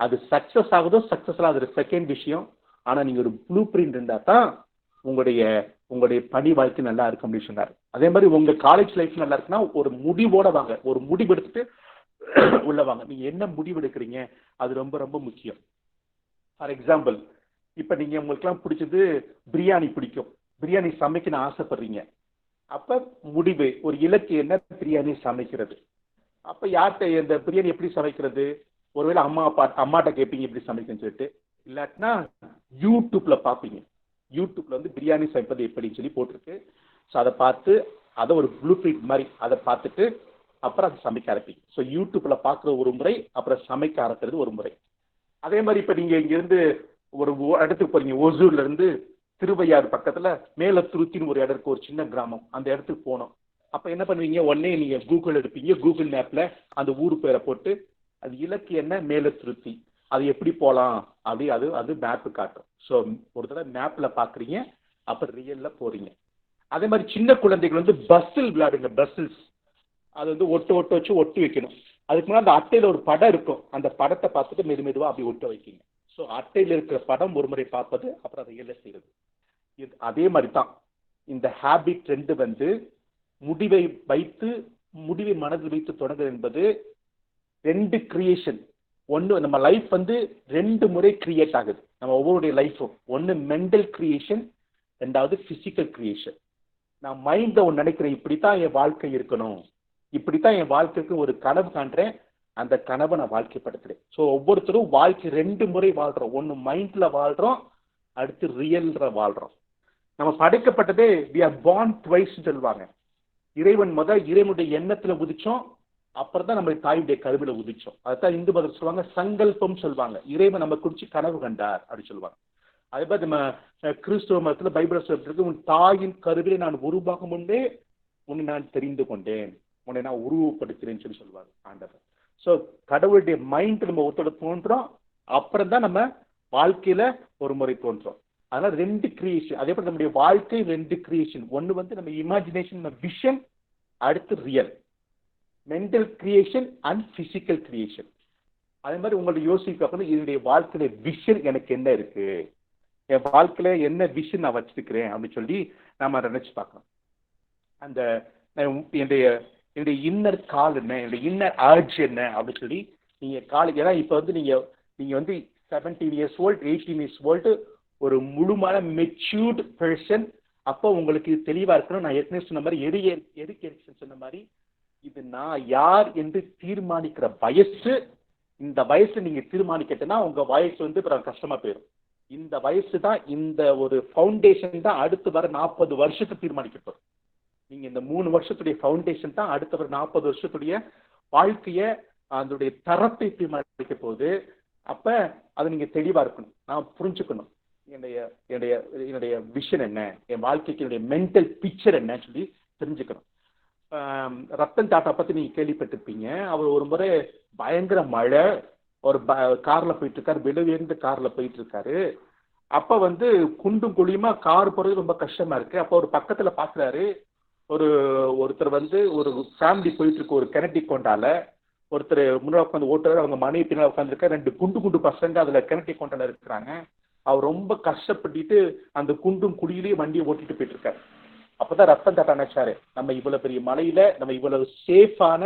அது சக்சஸ் ஆகுதோ சக்சஸ் ஆகுது செகண்ட் விஷயம். ஆனா நீங்க ஒரு ப்ளூ பிரிண்ட் இருந்தா தான் உங்களுடைய பணி வாழ்க்கை நல்லா இருக்கும் அப்படின்னு சொன்னார். அதே மாதிரி உங்க காலேஜ் லைஃப் நல்லா இருக்குன்னா ஒரு முடிவோட வாங்க, ஒரு முடிவு எடுத்துட்டு உள்ள வாங்க. நீங்க என்ன முடிவு எடுக்கிறீங்க அது ரொம்ப ரொம்ப முக்கியம். ஃபார் எக்ஸாம்பிள், இப்ப நீங்க உங்களுக்குலாம் பிடிச்சது பிரியாணி பிடிக்கும், பிரியாணி சமைக்கணும்னு ஆசைப்படுறீங்க. அப்ப முடிவு, ஒரு இலக்கு என்ன, பிரியாணி சமைக்கிறது. அப்ப யார்கிட்ட இந்த பிரியாணி எப்படி சமைக்கிறது? ஒருவேளை அம்மாட்ட கேட்பீங்க எப்படி சமைக்கணும்னு சொல்லிட்டு, இல்லாட்டினா யூடியூப்ல பார்ப்பீங்க. யூடியூப்ல வந்து பிரியாணி சமைப்பது எப்படின்னு சொல்லி போட்டிருக்கு. ஸோ அதை பார்த்து அதை ஒரு ப்ளூ பிரிண்ட் மாதிரி அதை பார்த்துட்டு அப்புறம் அதை சமைக்க ஆரம்பிங்க. ஸோ யூடியூப்ல பார்க்குற ஒரு முறை, அப்புறம் சமைக்க ஆரம்பிக்கிறது ஒரு முறை. அதே மாதிரி இப்போ நீங்க இங்கிருந்து ஒரு இடத்துக்கு போறீங்க, ஒசூர்ல இருந்து திருவையாறு பக்கத்துல மேலத்துருத்தின்னு ஒரு இடம் இருக்கு, ஒரு சின்ன கிராமம். அந்த இடத்துக்கு போனோம். அப்ப என்ன பண்ணுவீங்க, உடனே நீங்க கூகுள் எடுப்பீங்க. கூகுள் மேப்ல அந்த ஊர் பேரை போட்டு அது இலக்கு என்ன, மேலத்துருத்தி, அது எப்படி போகலாம் அப்படி அது மேப்பு காட்டும். ஸோ ஒரு தடவை மேப்ல பாக்குறீங்க, அப்புறம் ரியல்ல போறீங்க. அதே மாதிரி சின்ன குழந்தைகள் வந்து பஸ்ஸில் விளையாடுங்க. பஸ்ஸில்ஸ் அது வந்து ஒட்டு வச்சு ஒட்டி வைக்கணும். அதுக்கு முன்னாடி அந்த அட்டையில ஒரு படம் இருக்கும், அந்த படத்தை பார்த்துட்டு மெதுவா அப்படி ஒட்ட வைக்கிங்க. ஸோ அட்டையில் இருக்கிற படம் ஒரு முறை பார்ப்பது, அப்புறம் அதை ரியல்ல செய்யறது. இது அதே மாதிரி தான் இந்த ஹேபிட் 2 வந்து முடிவை மனதில் வைத்து தொடங்குது என்பது 2 கிரியேஷன். ஒன்று, நம்ம லைஃப் வந்து 2 முறை கிரியேட் ஆகுது. நம்ம ஒவ்வொருடைய லைஃப்பும் ஒன்று மென்டல் கிரியேஷன், 2வது பிசிக்கல் கிரியேஷன். நான் மைண்ட்ல ஒன்று நினைக்கிறேன், இப்படித்தான் என் வாழ்க்கை இருக்கணும், இப்படித்தான் என் வாழ்க்கைக்கு ஒரு கனவு காண்றேன், அந்த கனவை நான் வாழ்க்கைப்படுத்துறேன். ஸோ ஒவ்வொருத்தரும் வாழ்க்கை 2 முறை வாழ்றோம். ஒன்று மைண்ட்ல வாழ்றோம், அடுத்து ரியல்ல வாழ்றோம். நம்ம படைக்கப்பட்டதே we are born twice சொல்லுவாங்க. இறைவனுடைய எண்ணத்துல உதிச்சோம், அப்புறம் தான் நம்ம தாயுடைய கருவில உதிச்சோம். அதுதான் இந்து மதம் சொல்லுவாங்க, சங்கல்பம் சொல்லுவாங்க. இறைவன் நம்ம குறிச்சு கனவு கண்டார் அப்படின்னு சொல்லுவாங்க. அதே மாதிரி நம்ம கிறிஸ்துவ மதத்துல பைபிள் சொல்லிருக்கு, உன் தாயின் கருவிலை நான் உருவாகும் முன்பே உன்னை நான் தெரிந்து கொண்டேன், உன்னை நான் உருவப்படுத்துறேன்னு சொல்லி சொல்லுவாங்க ஆண்டவர். ஸோ கடவுளுடைய மைண்ட் நம்ம ஒருத்தோட தோன்றோம், அப்புறம் தான் நம்ம வாழ்க்கையில ஒரு முறை தோன்றோம். அதனால 2 கிரியேஷன். அதே போல நம்முடைய வாழ்க்கை 2 கிரியேஷன். ஒன்று வந்து நம்ம இமேஜினேஷன், நம்ம விஷன், அடுத்து real. Mental creation and physical creation. அதே மாதிரி உங்களை யோசிக்க, என்னுடைய வாழ்க்கையில விஷன் எனக்கு என்ன இருக்கு, என் வாழ்க்கையில என்ன விஷன் நான் வச்சிருக்கிறேன் அப்படின்னு சொல்லி நாம நினைச்சு பார்க்கணும். அந்த என்னுடைய இன்னர் கால் என்ன, என்னுடைய இன்னர் ஆர்ஜ் என்ன அப்படின்னு சொல்லி நீங்க ஏன்னா இப்ப வந்து நீங்க வந்து 17 years old 18 years old ஒரு முழுமான மெச்சூர்டு பர்சன். அப்போ உங்களுக்கு தெளிவா இருக்கணும். நான் ஏற்கனவே சொன்ன மாதிரி எரிக் எரிக்சன் சொன்ன மாதிரி, இது நான் யார் என்று தீர்மானிக்கிற வயசு. இந்த வயசு நீங்க தீர்மானிக்கிட்டனா உங்க வயசு வந்து கஷ்டமா போயிடும். இந்த வயசு தான், இந்த ஒரு ஃபவுண்டேஷன் தான் அடுத்து வர 40 வருஷத்துக்கு தீர்மானிக்கப்படும். நீங்க இந்த 3 வருஷத்துடைய ஃபவுண்டேஷன் தான் அடுத்த வர 40 வருஷத்துடைய வாழ்க்கைய, அதனுடைய தரத்தை தீர்மானிக்க போகுது. அப்ப அது நீங்க தெளிவா இருக்கணும், நான் புரிஞ்சுக்கணும். என்னுடைய என்னுடைய என்னுடைய விஷன் என்ன, என் வாழ்க்கைக்கு என்னுடைய மென்டல் பிக்சர் என்னன்னு சொல்லி தெரிஞ்சுக்கணும். ரத்தன் டாட்டா பத்தி நீங்க கேள்விப்பட்டிருப்பீங்க. அவர் ஒரு முறை பயங்கர மழை, ஒரு கார்ல போயிட்டு இருக்காரு, விலை உயர்ந்த கார்ல போயிட்டு இருக்காரு. அப்ப குண்டும் குழியுமா கார் போறது ரொம்ப கஷ்டமா இருக்கு. அப்ப ஒரு பக்கத்துல பாக்குறாரு, ஒருத்தர் ஒரு ஃபேமிலி போயிட்டு இருக்கு, ஒரு கிணட்டி கொண்டால ஒருத்தர் முன்னாடி உட்காந்து ஓட்டுறாரு, அவங்க மனைவி பின்னாடி உட்காந்துருக்காரு, 2 குண்டு பசங்க அதுல கிணட்டி கொண்டால இருக்கிறாங்க. அவர் ரொம்ப கஷ்டப்பட்டுட்டு அந்த குண்டும் குழியிலேயே வண்டியை ஓட்டிட்டு போயிட்டு இருக்காரு. அப்பதான் ரத்தன் டாட்டா நினைச்சாரு, நம்ம இவ்வளவு பெரிய மலையில நம்ம இவ்வளவு சேஃபான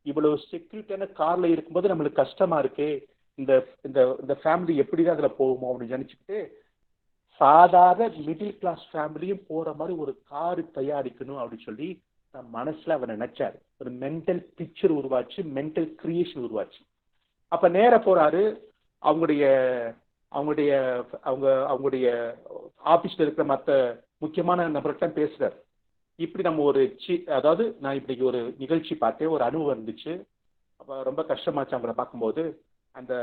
இவ்வளவு செக்யூரிட்டியான கார்ல இருக்கும்போது நம்மளுக்கு கஷ்டமா இருக்கு, இந்த இந்த இந்த ஃபேமிலி எப்படிதான் அதுல போகுமோ அப்படின்னு நினைச்சுக்கிட்டு சாதாரண மிடில் கிளாஸ் ஃபேமிலியும் போற மாதிரி ஒரு காரு தயாரிக்கணும் அப்படின்னு சொல்லி தன் மனசுல அவர் நினைச்சாரு. ஒரு மென்டல் பிக்சர் உருவாச்சு, மென்டல் கிரியேஷன் உருவாச்சு. அப்ப நேர போறாரு, அவங்களுடைய அவங்களுடைய அவங்க அவங்களுடைய ஆபீஸ்ல இருக்கிற மற்ற முக்கியமான நபர்கிட்ட பேசுறாரு. இப்படி நம்ம அதாவது நான் இப்படி ஒரு நிகழ்ச்சி பார்த்தேன், ஒரு அனுபவம் இருந்துச்சு, அப்ப ரொம்ப கஷ்டமாச்சு அவங்கள பார்க்கும்போது, அந்த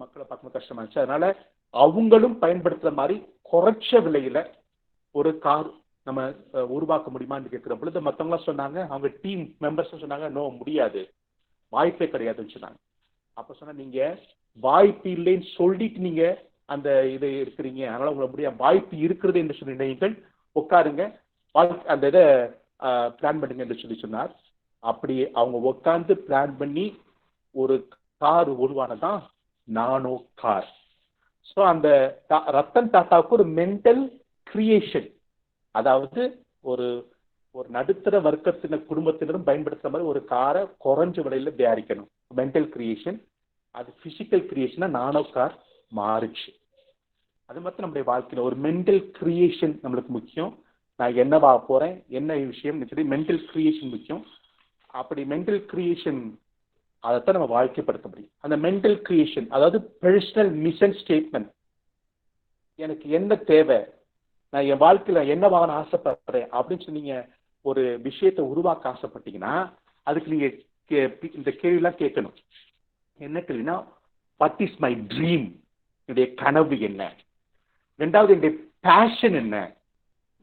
மக்களை பார்க்கும்போது கஷ்டமாச்சு. அதனால அவங்களும் பயன்படுத்துற மாதிரி குறைச்ச விலையில ஒரு கார் நம்ம உருவாக்க முடியுமான்னு கேட்கிற பொழுது மற்றவங்களாம் சொன்னாங்க, அவங்க டீம் மெம்பர்ஸ் சொன்னாங்க, நோ முடியாது, வாய்ப்பே கிடையாதுன்னு சொன்னாங்க. அப்ப சொன்னா, நீங்க வாய்ப்பு இல்லைன்னு சொல்லிட்டு நீங்க அந்த இது இருக்கிறீங்க, அதனால உங்களை முடியாது, வாய்ப்பு இருக்கிறது என்று சொல்லி நீங்கள் உட்காருங்க, அந்த இதை பிளான் பண்ணுங்க என்று சொல்லி சொன்னார். அப்படி அவங்க உட்கார்ந்து பிளான் பண்ணி ஒரு கார் உருவானதான் நானோ கார். ஸோ அந்த ரத்தன் டாட்டாவுக்கு ஒரு மென்டல் கிரியேஷன், அதாவது ஒரு ஒரு நடுத்தர வர்க்கத்தின குடும்பத்தினரும் பயன்படுத்துற மாதிரி ஒரு காரை குறைஞ்ச விலையில தயாரிக்கணும், மென்டல் கிரியேஷன். அது பிசிக்கல் கிரியேஷனா நானோ கார் மாறுச்சு. அது மட்டும் நம்முடைய வாழ்க்கையில ஒரு மென்டல் கிரியேஷன் நம்மளுக்கு முக்கியம். நான் என்னவா போறேன், என்ன விஷயம், மென்டல் கிரியேஷன் முக்கியம். அப்படி மென்டல் கிரியேஷன் அதைத்தான் நம்ம வாழ்க்கைப்படுத்த முடியும். அந்த மென்டல் கிரியேஷன், அதாவது பர்சனல் மிஷன் ஸ்டேட்மெண்ட், எனக்கு என்ன தேவை, நான் என் வாழ்க்கையில என்னவாக ஆசைப்படுறேன் அப்படின்னு சொன்னீங்க ஒரு விஷயத்தை உருவாக்க ஆசைப்பட்டீங்கன்னா அதுக்கு நீங்க இந்த கேள்வியெல்லாம் கேட்கணும். என்ன கேள்வினா, வாட் இஸ் மை ட்ரீம், என்னுடைய கனவு என்ன, ரெண்டாவது என்னுடைய பேஷன் என்ன,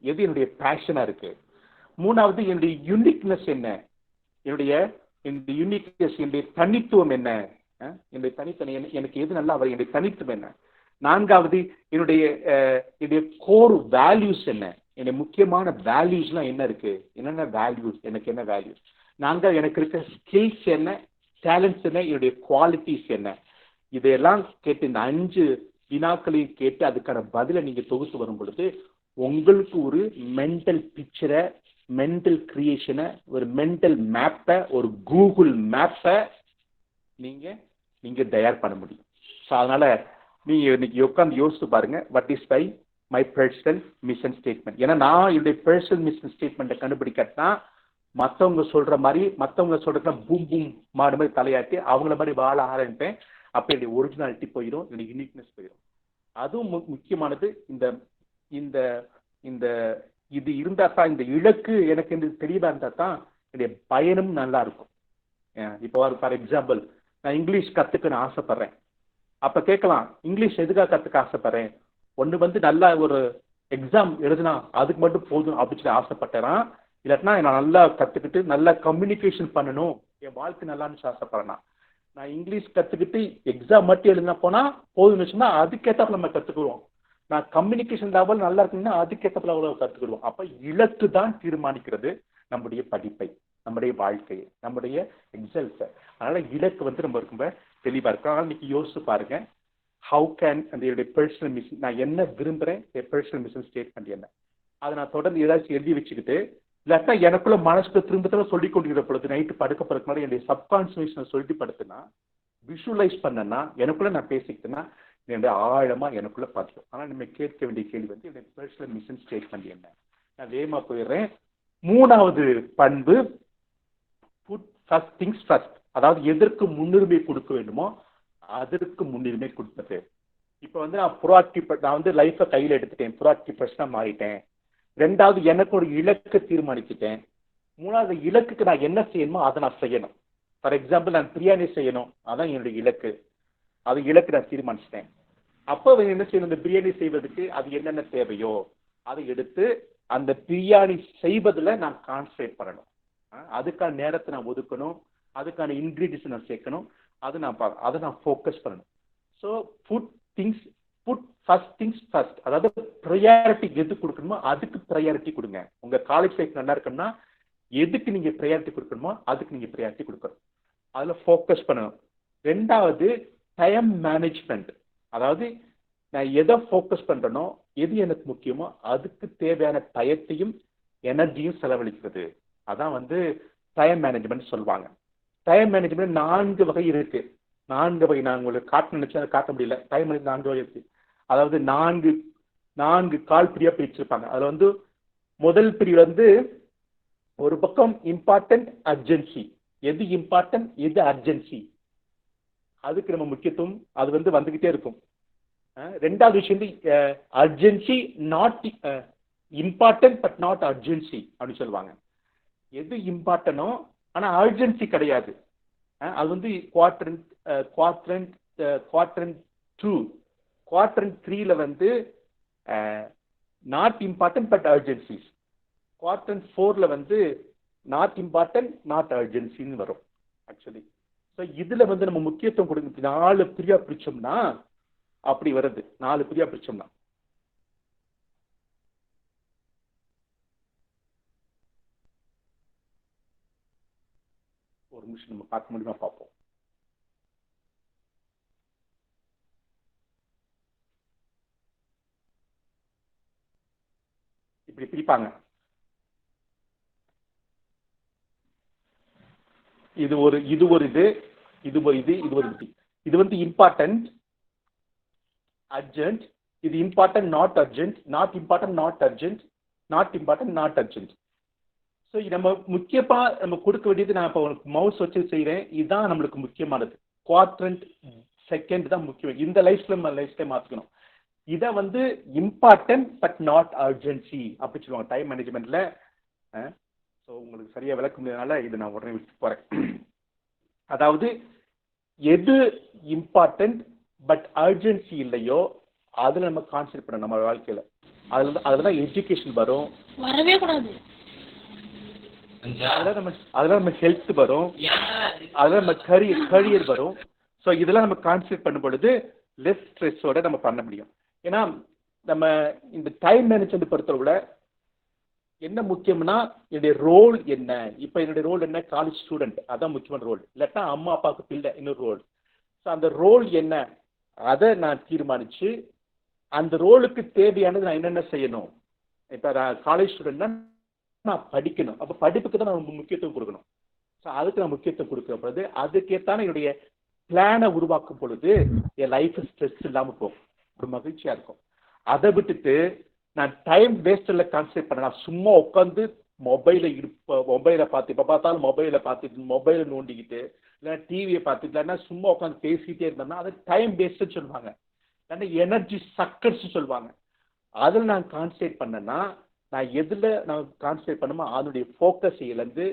எது என்னுடைய பேஷனா இருக்கு, மூணாவது என்னுடைய யூனிக்னஸ் என்ன, என்னுடைய யூனிக்னஸ் என்னுடைய தனித்துவம் என்ன, என்னுடைய தனித்தனி எனக்கு எது நல்லா வரும், என்னுடைய தனித்துவம் என்ன, நான்காவது என்னுடைய கோர் வேல்யூஸ் என்ன, என்னுடைய முக்கியமான வேல்யூஸ்லாம் என்ன இருக்கு, என்னென்ன வேல்யூஸ், எனக்கு என்ன வேல்யூஸ், நான்காவது எனக்கு இருக்க ஸ்கில்ஸ் என்ன, டேலண்ட்ஸ் என்ன, என்னுடைய குவாலிட்டிஸ் என்ன. இதையெல்லாம் கேட்டு இந்த 5 வினாக்களையும் கேட்டு அதுக்கான பதிலை நீங்க தொகுத்து வரும் பொழுது உங்களுக்கு ஒரு மென்டல் பிக்சரை, மென்டல் கிரியேஷனை, ஒரு மென்டல் மேப்பை, ஒரு கூகுள் மேப்பை நீங்க தயார் பண்ண முடியும். ஸோ அதனால நீங்க இன்னைக்கு உட்காந்து யோசிச்சு பாருங்க, what is my personal mission statement. ஏன்னா நான் என்னுடைய பர்சனல் மிஷன் ஸ்டேட்மெண்ட்டை கண்டுபிடிக்கட்டா மற்றவங்க சொல்ற மாதிரி, மற்றவங்க சொல்றதுல பூம் பூம் மாடு மாதிரி தலையாட்டி அவங்கள மாதிரி வாழ ஆரம்பிப்பேன். அப்போ என்னுடைய ஒரிஜினாலிட்டி போயிடும், என்னுடைய யூனிக்னஸ் போயிடும். அதுவும் முக்கியமானது. இந்த இந்த இந்த இது இருந்தா தான், இந்த இலக்கு எனக்கு தெளிவா இருந்தா தான் என்னுடைய பயணம் நல்லா இருக்கும். இப்போ ஃபார் எக்ஸாம்பிள், நான் இங்கிலீஷ் கத்துக்கணும்னு ஆசைப்படுறேன். அப்ப கேட்கலாம், இங்கிலீஷ் எதுக்காக கத்துக்க ஆசைப்படுறேன், ஒன்று நல்லா ஒரு எக்ஸாம் எழுதுனா அதுக்கு மட்டும் போதும் அப்படின்னு சொல்லி ஆசைப்பட்டேன்னா, இல்லாட்டினா நான் நல்லா கத்துக்கிட்டு நல்லா கம்யூனிகேஷன் பண்ணணும், என் வாழ்க்கை நல்லான்னு ஆசைப்படுறேன்னா, நான் இங்கிலீஷ் கத்துக்கிட்டு எக்ஸாம் மட்டும் எழுதினா போனா போதும்னு சொன்னா அதுக்கேற்ற நம்ம கத்துக்குவோம். நான் கம்யூனிகேஷன் லெவல் நல்லா இருக்குன்னா அதுக்கேற்ற லெவலில் கத்துக்கிடுவோம். அப்ப இலக்கு தான் தீர்மானிக்கிறது நம்முடைய படிப்பை, நம்முடைய வாழ்க்கையை, நம்முடைய எக்ஸல்ஸை. அதனால இலக்கு நம்ம ரொம்ப தெளிவா இருக்கும். அதனால இன்னைக்கு யோசிச்சு பாருங்க, ஹவு கேன் அந்த பர்சனல் மிஷன், நான் என்ன விரும்புறேன், பர்சனல் மிஷன் ஸ்டேட்மெண்ட் என்ன, அதை நான் தொடர்ந்து ஏதாச்சும் எழுதி வச்சுக்கிட்டு, இல்லாட்டா எனக்குள்ள மனசுக்கு திரும்ப சொல்லிக் கொண்டிருக்கிற பொழுது நைட்டு படுக்க போறதுக்கு முன்னாடி என்னுடைய சப்கான்சியஸ் சொல்லிட்டு படுத்துனா, விஷுவலைஸ் பண்ணனா, எனக்குள்ள நான் பேசிக்கிட்டேன்னா என்னுடைய ஆழமா எனக்குள்ள பார்த்துடும். ஆனால் நம்ம கேட்க வேண்டிய கேள்வி என்னுடைய பர்சனல் மிஷன் ஸ்டேட்மெண்ட் என்ன. நான் வேகமா போயிடுறேன். 3வது பண்பு, புட் ஃபர்ஸ்ட் திங்ஸ் ஃபர்ஸ்ட், அதாவது எதற்கு முன்னுரிமை கொடுக்க வேண்டுமோ அதற்கு முன்னுரிமை கொடுப்பது. இப்போ நான் ப்ரோஆக்டிவ், நான் லைஃப்பை கையில் எடுத்துட்டேன், ப்ரோஆக்டிவ் பர்சனாக மாறிட்டேன். 2வது எனக்கு ஒரு இலக்கை தீர்மானிச்சுட்டேன். 3வது இலக்குக்கு நான் என்ன செய்யணுமோ அதை நான் செய்யணும். ஃபார் எக்ஸாம்பிள், நான் பிரியாணி செய்யணும், அதான் என்னுடைய இலக்கு, அது இலக்கு நான் தீர்மானிச்சிட்டேன். அப்போ அவங்க என்ன செய்யணும், இந்த பிரியாணி செய்வதற்கு அது என்னென்ன தேவையோ அதை எடுத்து அந்த பிரியாணி செய்வதில் நான் கான்சன்ட்ரேட் பண்ணணும். அதுக்கான நேரத்தை நான் ஒதுக்கணும், அதுக்கான இன்கிரீடியன்ஸ் நான் சேர்க்கணும், அதை நான் ஃபோக்கஸ் பண்ணணும். So food first things first, அதாவது ப்ரையாரிட்டி எது கொடுக்கணுமோ அதுக்கு ப்ரையாரிட்டி கொடுங்க. உங்க காலேஜ் லைஃப் நல்லா இருக்கணும்னா எதுக்கு நீங்க ப்ரையாரிட்டி கொடுக்கணுமோ அதுக்கு நீங்க ப்ரையாரிட்டி கொடுக்கணும், அதுல ஃபோக்கஸ் பண்ணணும். ரெண்டாவது டைம் மேனேஜ்மெண்ட், அதாவது நான் எதை ஃபோக்கஸ் பண்றேனோ எது எனக்கு முக்கியமோ அதுக்கு தேவையான டயத்தையும் எனர்ஜியும் செலவழிக்கிறது. அதான் வந்து டைம் மேனேஜ்மெண்ட் சொல்லுவாங்க. டைம் மேனேஜ்மெண்ட் 4 வகை இருக்கு. 4 வகை நான் உங்களுக்கு காட்ட நினைச்சா அதை காட்ட முடியல. டைம் மேனேஜ் 4 வகை இருக்கு. அதாவது 4 கால் பிரியா பிரிச்சிருப்பாங்க. அதுல வந்து முதல் பிரிவு வந்து ஒரு பக்கம் இம்பார்ட்டன்ட் அர்ஜென்சி, எது இம்பார்ட்டன்ட் எது அர்ஜென்சி அதுக்கு நம்ம முக்கியத்துவம் அது வந்து வந்துகிட்டே இருக்கும். ரெண்டாவது விஷயம் வந்து urgency not important but not urgency அப்படின்னு சொல்லுவாங்க. எது இம்பார்ட்டனோ ஆனா அர்ஜென்சி கிடையாது. அது வந்து குவாட்ரண்ட் 2, குவாட்ரண்ட் 3ல வந்து not important but urgency, quadrant 4ல வந்து நாட் இம்பார்ட்டன்ட் நாட் அர்ஜென்சின்னு வரும் ஆக்சுவலி. ஸோ இதுல வந்து நம்ம முக்கியத்துவம் கொடுக்க 4 பிரியா பிரிச்சோம்னா அப்படி வருது. 4 பிரியா பிரிச்சோம்னா ஒரு நிமிஷம் நம்ம பார்க்க முடியுமா பார்ப்போம். இப்படி பிரிப்பாங்க. இது வந்து இம்பார்ட்டன்ட் அர்ஜென்ட், இது important not urgent, not important not urgent, not important not urgent. So நம்ம முக்கியமா நம்ம கொடுக்க வேண்டியது, நான் இப்போ மவுஸ் வச்சு செய்கிறேன், இதுதான் நம்மளுக்கு முக்கியமானது. குவாட்ரண்ட் செகண்ட் தான் முக்கியம். இந்த லைஃப்ல மாற்றிக்கணும். இதை வந்து இம்பார்ட்டன்ட் பட் நாட் அர்ஜென்சி அப்படி சொல்லுவாங்க டைம் மேனேஜ்மெண்ட்ல. ஸோ உங்களுக்கு சரியா விளக்க முடியாதனால இதை நான் உடனே விட்டு போறேன். அதாவது எது இம்பார்ட்டன்ட் பட் அர்ஜென்சி இல்லையோ அதுல நம்ம கான்சென்ட்ரேட் பண்ணணும் நம்ம வாழ்க்கையில. அதுலதான் எஜுகேஷன் வரும், வரவே கூடாது. அதெல்லாம் நம்ம ஹெல்த் வரும், அதெல்லாம் நம்ம கரியர் வரும். ஸோ இதெல்லாம் நம்ம கான்சென்ட்ரேட் பண்ணும் பொழுது லெஸ் ஸ்ட்ரெஸ்ஸோட நம்ம பண்ண முடியும். ஏன்னா நம்ம இந்த டைம் மேனேஜ்மெண்ட் பொறுத்தவரை என்ன முக்கியம்னா என்னுடைய ரோல் என்ன. இப்போ என்னுடைய ரோல் என்ன, காலேஜ் ஸ்டூடெண்ட், அதான் முக்கியமான ரோல். இல்லாட்டா அம்மா அப்பாவுக்கு பிள்ளை இன்னொரு ரோல். ஸோ அந்த ரோல் என்ன அதை நான் தீர்மானிச்சு அந்த ரோலுக்கு தேவையானது நான் என்னென்ன செய்யணும். இப்போ நான் காலேஜ் ஸ்டூடெண்ட்னா நான் படிக்கணும், அப்போ படிப்புக்கு தான் நான் முக்கியத்துவம் கொடுக்கணும். ஸோ அதுக்கு நான் முக்கியத்துவம் கொடுக்கிற பொழுது அதுக்கேத்தான என்னுடைய பிளானை உருவாக்கும் பொழுது என் லைஃப் ஸ்ட்ரெஸ் இல்லாமல் போகும், ஒரு மகிழ்ச்சியா இருக்கும். அதை விட்டுட்டு நான் டைம் வேஸ்ட்ல கான்சென்ட்ரேட் பண்ண, நான் சும்மா உட்காந்து மொபைலை பார்த்து இப்போ பார்த்தாலும் மொபைலை நோண்டிக்கிட்டு இல்லைன்னா டிவியை பார்த்துட்டு இல்லைன்னா சும்மா உட்காந்து பேசிக்கிட்டே இருந்தோம்னா அது டைம் வேஸ்ட்னு சொல்லுவாங்க, இல்லைன்னா எனர்ஜி சக்கர்ஸ் சொல்லுவாங்க. அதில் நான் கான்சென்ட்ரேட் பண்ணேன்னா நான் எதில் நான் கான்சென்ட்ரேட் பண்ணுமோ அதனுடைய ஃபோக்கஸ் இழந்து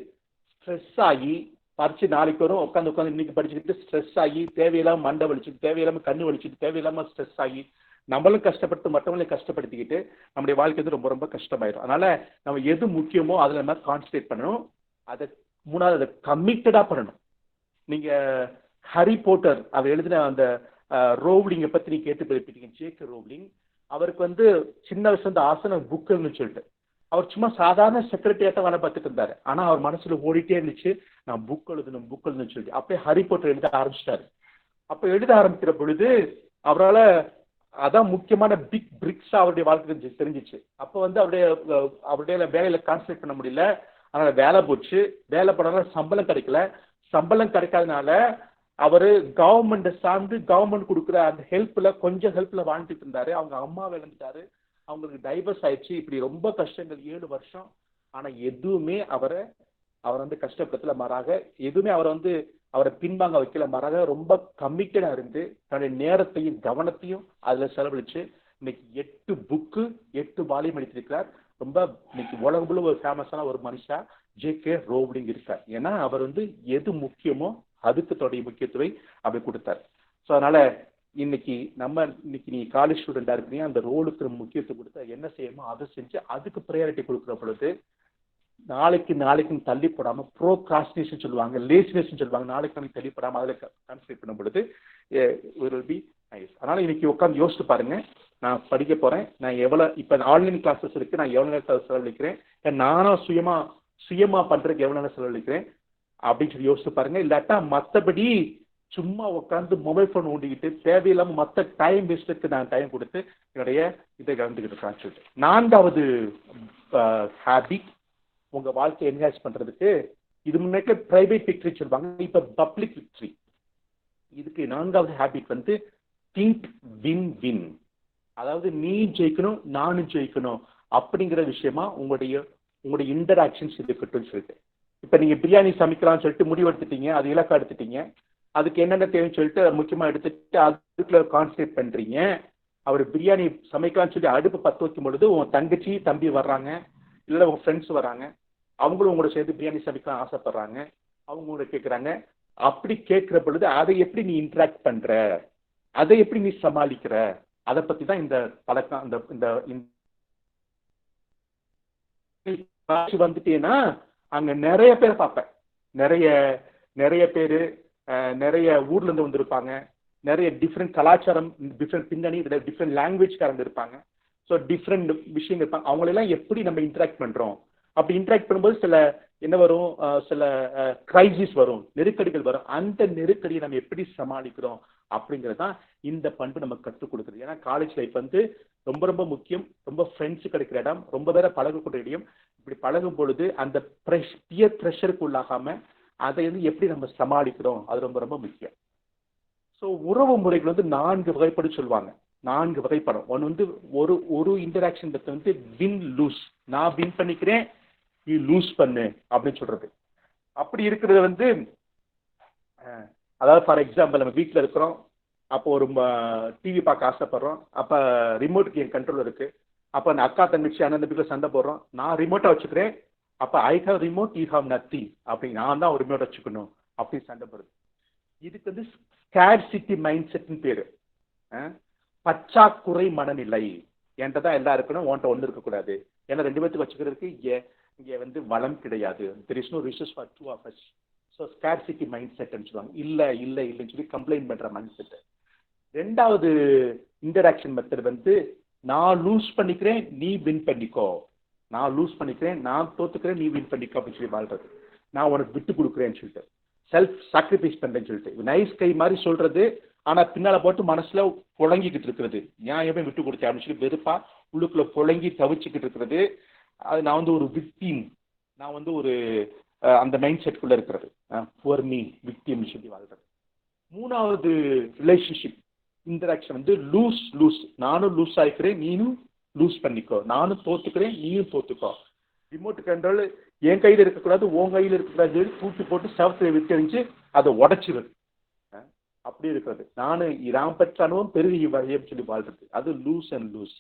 ஸ்ட்ரெஸ் ஆகி பறிச்சு நாளைக்கு வரும் உட்காந்து இன்னைக்கு படிச்சுக்கிட்டு ஸ்ட்ரெஸ் ஆகி தேவையில்லாமல் மண்டை வலிச்சுட்டு தேவையில்லாமல் கண்ணு வலிச்சுட்டு தேவையில்லாமல் ஸ்ட்ரெஸ் ஆகி நம்மளும் கஷ்டப்பட்டு மற்றவங்களையும் கஷ்டப்படுத்திக்கிட்டு நம்முடைய வாழ்க்கை வந்து ரொம்ப ரொம்ப கஷ்டமாயிடும். அதனால நம்ம எது முக்கியமோ அதில் நம்ம கான்சன்ட்ரேட் பண்ணணும். அதை மூணாவது அதை கமிட்டடாக பண்ணணும். நீங்க ஹாரி போட்டர் அவர் எழுதின அந்த ரோவ்லிங்கை பற்றி நீங்க கேட்டு போயிருப்பீங்க, ஜேகே ரோவ்லிங். அவருக்கு வந்து சின்ன வயசுல இருந்து ஆசை புக்குன்னு சொல்லிட்டு அவர் சும்மா சாதாரண செக்ரட்டரியாட்ட வேலை பார்த்துட்டு இருந்தாரு. ஆனா அவர் மனசுல ஓடிட்டே இருந்துச்சு நான் புக் எழுதணும்னு சொல்லிட்டு அப்படியே ஹாரி போட்டர் எழுத ஆரம்பிச்சிட்டாரு. அப்ப எழுத ஆரம்பிக்கிற பொழுது அவரால் அதான் முக்கியமான பிக் பிரிக்ஸ் அவருடைய வாழ்க்கை தெரிஞ்சிச்சு. அப்போ வந்து அவருடைய வேலையில கான்சன்ட்ரேட் பண்ண முடியல. அதனால வேலை போச்சு. வேலை பண்ணால சம்பளம் கிடைக்கல. சம்பளம் கிடைக்காதனால அவரு கவர்மெண்ட்டை சார்ந்து கவர்மெண்ட் கொடுக்குற அந்த கொஞ்சம் ஹெல்ப்ல வாழ்ந்துட்டு இருந்தாரு. அவங்க அம்மாவை இழந்துட்டாரு, அவங்களுக்கு டைவர்ஸ் ஆயிடுச்சு. இப்படி ரொம்ப கஷ்டங்கள் 7 வருஷம். ஆனா எதுவுமே அவரை வந்து கஷ்டப்படுத்தல, மாறாக எதுவுமே அவரை பின்வாங்க வைக்கல, மாறாக ரொம்ப கமிட்டடா இருந்து தன்னுடைய நேரத்தையும் கவனத்தையும் அதுல செலவழிச்சு இன்னைக்கு 8 புக்கு 8 வால்யூம் எழுதியிருக்கிறார். ரொம்ப இன்னைக்கு உலகம் ஒரு ஃபேமஸான ஒரு மனுஷா ஜேகே ரோவ்லிங் இருக்கார். ஏன்னா அவர் எது முக்கியமோ அதுக்கு தன்னுடைய முக்கியத்துவம் அப்படி கொடுத்தார். ஸோ அதனால இன்னைக்கு நீ காலேஜ் ஸ்டூடெண்டா இருக்கீங்க, அந்த ரோலுக்கு முக்கியத்துவம் கொடுத்து என்ன செய்யணுமோ அதை செஞ்சு அதுக்கு ப்ரையாரிட்டி கொடுக்குற பொழுது நாளைக்கு தள்ளி போடாம ப்ரோக்ராஸ்டினேஷன் சொல்லுவாங்க, லேசினஸ் சொல்லுவாங்க, நாளைக்கு தள்ளி போடாம அதில் கான்சன்ட்ரேட் பண்ணும் பொழுது will be nice. அதனால இன்னைக்கு உட்காந்து யோசிச்சு பாருங்க, நான் படிக்க போறேன், நான் எவ்வளவு இப்ப ஆன்லைன் கிளாஸஸ் இருக்கு, நான் எவ்வளவு நேரத்தை செலவழிக்கிறேன், நானும் சுயமா பண்றதுக்கு எவ்வளவு நேரம் செலவழிக்கிறேன் அப்படின்னு சொல்லி யோசிச்சு பாருங்க. இல்லாட்டா மற்றபடி சும்மா உட்காந்து மொபைல் போன் ஓடிக்கிட்டு தேவையில்லாம மற்ற டைம் வேஸ்ட்டுக்கு நான் டைம் கொடுத்து என்னுடைய இதை கலந்துக்கிட்டு இருக்கான்னு சொல்லிட்டு. 4வது ஹேபிட் உங்க வாழ்க்கையை என்ஹான்ஸ் பண்றதுக்கு, இது முன்னாடி பிரைவேட் விக்டரி சொல்லுவாங்க, இப்ப பப்ளிக் விக்டரி. இதுக்கு 4வது ஹேபிட் வந்து திங்க் வின் வின். அதாவது நீ ஜெயிக்கணும் நானும் ஜெயிக்கணும் அப்படிங்கிற விஷயமா உங்களுடைய இன்டராக்ஷன்ஸ் இருக்கட்டும் சொல்லிட்டு. இப்ப நீங்க பிரியாணி சமைக்கலாம்னு சொல்லிட்டு முடிவு எடுத்துட்டீங்க, அது இலக்கா எடுத்துட்டீங்க, அதுக்கு என்னென்ன தேவைன்னு சொல்லிட்டு முக்கியமா எடுத்துட்டு அதுக்குள்ள கான்சன்ட்ரேட் பண்றீங்க. அவர் பிரியாணி சமைக்கலாம்னு சொல்லி அடுப்பு பற்ற வைக்கும் பொழுது உங்க தங்கச்சி தம்பி வர்றாங்க, இல்லை உங்க ஃப்ரெண்ட்ஸ் வராங்க, அவங்களும் உங்களோட சேர்ந்து பிரியாணி சமைக்கலாம் ஆசைப்படுறாங்க, அவங்க உங்களை கேட்குறாங்க. அப்படி கேட்கிற பொழுது அதை எப்படி நீ இன்ட்ராக்ட் பண்ற, அதை எப்படி நீ சமாளிக்கிற, அதை பத்தி தான் இந்த பழக்கம். இந்த வந்துட்டேன்னா அங்க நிறைய பேர் பார்ப்பேன், நிறைய பேரு நிறைய ஊர்ல இருந்து வந்திருப்பாங்க, நிறைய டிஃப்ரெண்ட் கலாச்சாரம், டிஃப்ரெண்ட் பின்னணி, டிஃப்ரெண்ட் லாங்குவேஜ்காரங்க இருப்பாங்க. ஸோ டிஃப்ரெண்ட் விஷயங்கள் இருப்பாங்க. அவங்களெல்லாம் எப்படி நம்ம இன்ட்ராக்ட் பண்றோம், அப்படி இன்ட்ராக்ட் பண்ணும்போது சில என்ன வரும், சில கிரைசிஸ் வரும், நெருக்கடிகள் வரும். அந்த நெருக்கடியை நம்ம எப்படி சமாளிக்கிறோம் அப்படிங்கிறது தான் இந்த பண்பு நமக்கு கற்றுக் கொடுக்குது. ஏன்னா காலேஜ் லைஃப் வந்து ரொம்ப ரொம்ப முக்கியம், ரொம்ப ஃப்ரெண்ட்ஸ் கிடைக்கிற இடம், ரொம்ப பேரை பழகக்கூடிய இடம். இப்படி பழகும் பொழுது அந்த பியர் ப்ரெஷருக்கு உள்ளாகாம அதை வந்து எப்படி நம்ம சமாளிக்கிறோம், அது ரொம்ப ரொம்ப முக்கியம். ஸோ உறவு முறைகள் வந்து 4 வகைப்படி சொல்லுவாங்க, 4 வகைப்படம். ஒன்று வந்து ஒரு இன்டராக்ஷன் வந்து வின் லூஸ், நான் வின் பண்ணிக்கிறேன் நீ லூஸ் பண்ணு அப்படின்னு சொல்றது. அப்படி இருக்கிறது வந்து அதாவது ஃபார் எக்ஸாம்பிள் நம்ம வீட்டில் இருக்கிறோம், அப்போ ஒரு டிவி பார்க்க ஆசைப்படுறோம், அப்போ ரிமோட்டுக்கு என் கண்ட்ரோல் இருக்கு, அப்போ அந்த அக்கா தங்கச்சி அண்ணன் தம்பிக்குள்ள சண்டை போடுறோம், நான் ரிமோட்டை வச்சுக்கிறேன், அப்போ I have remote you have nothing, அப்படி நான் தான் ஒரு ரிமோட் வச்சுக்கணும் அப்படின்னு சண்டை போடுது. இதுக்கு வந்து ஸ்கேர்சிட்டி மைண்ட் செட்னு பேரு, பற்றாக்குறை மனநிலை. என்கிட்ட தான் எல்லாம் இருக்கணும், உன்கிட்ட ஒன்று இருக்கக்கூடாது, ஏன்னா 2 பேருக்கு வச்சுக்கிறதுக்கு இங்கே வந்து வளம் கிடையாது. there is no resource for 2 of us. So scarcity mind செட்னு சொல்லுவாங்க. இல்லைன்னு சொல்லி கம்ப்ளைண்ட் பண்ற மைண்ட் செட். 2வது இன்டராக்ஷன் மெத்தட் வந்து நான் லூஸ் பண்ணிக்கிறேன் நீ வின் பண்ணிக்கோ, நான் லூஸ் பண்ணிக்கிறேன் நான் தோத்துக்கிறேன் நீ வின் பண்ணிக்கோ அப்படின்னு சொல்லி வாழ்றது. நான் உனக்கு விட்டு கொடுக்குறேன்னு சொல்லிட்டு செல்ஃப் சாக்ரிஃபைஸ் பண்றேன்னு சொல்லிட்டு நைஸ் கை மாதிரி சொல்றது, ஆனா பின்னால போட்டு மனசுல புழங்கிக்கிட்டு இருக்கிறது, ஏன் எப்பயும் விட்டு கொடுத்தேன் அப்படின்னு சொல்லி வெறுப்பா உள்ளுக்குள்ள புழங்கி தவிச்சுக்கிட்டு இருக்கிறது. அது நான் வந்து ஒரு விக்டிம், நான் வந்து ஒரு அந்த மைண்ட் செட்டுக்குள்ள இருக்கிறது, புவர் மீ விக்டிம் சொல்லி வாழ்றது. 3வது ரிலேஷன்ஷிப் இன்டராக்ஷன் வந்து லூஸ், நானும் லூஸ் ஆகிக்கிறேன் நீனும் லூஸ் பண்ணிக்கோ, நானும் தோத்துக்கிறேன் நீயும் தோத்துக்கோ. ரிமோட் கண்ட்ரோல் என் கையில் இருக்கக்கூடாது உன் கையில் இருக்கக்கூடாது, தூக்கி போட்டு சவத்தில் விட்டறிஞ்சு அதை உடைச்சிருது. அப்படி இருக்கிறது நான் பெற்ற அனுபவம் பெருகி வகையம் சொல்லி வாழ்றது, அது லூஸ் அண்ட் லூஸ்.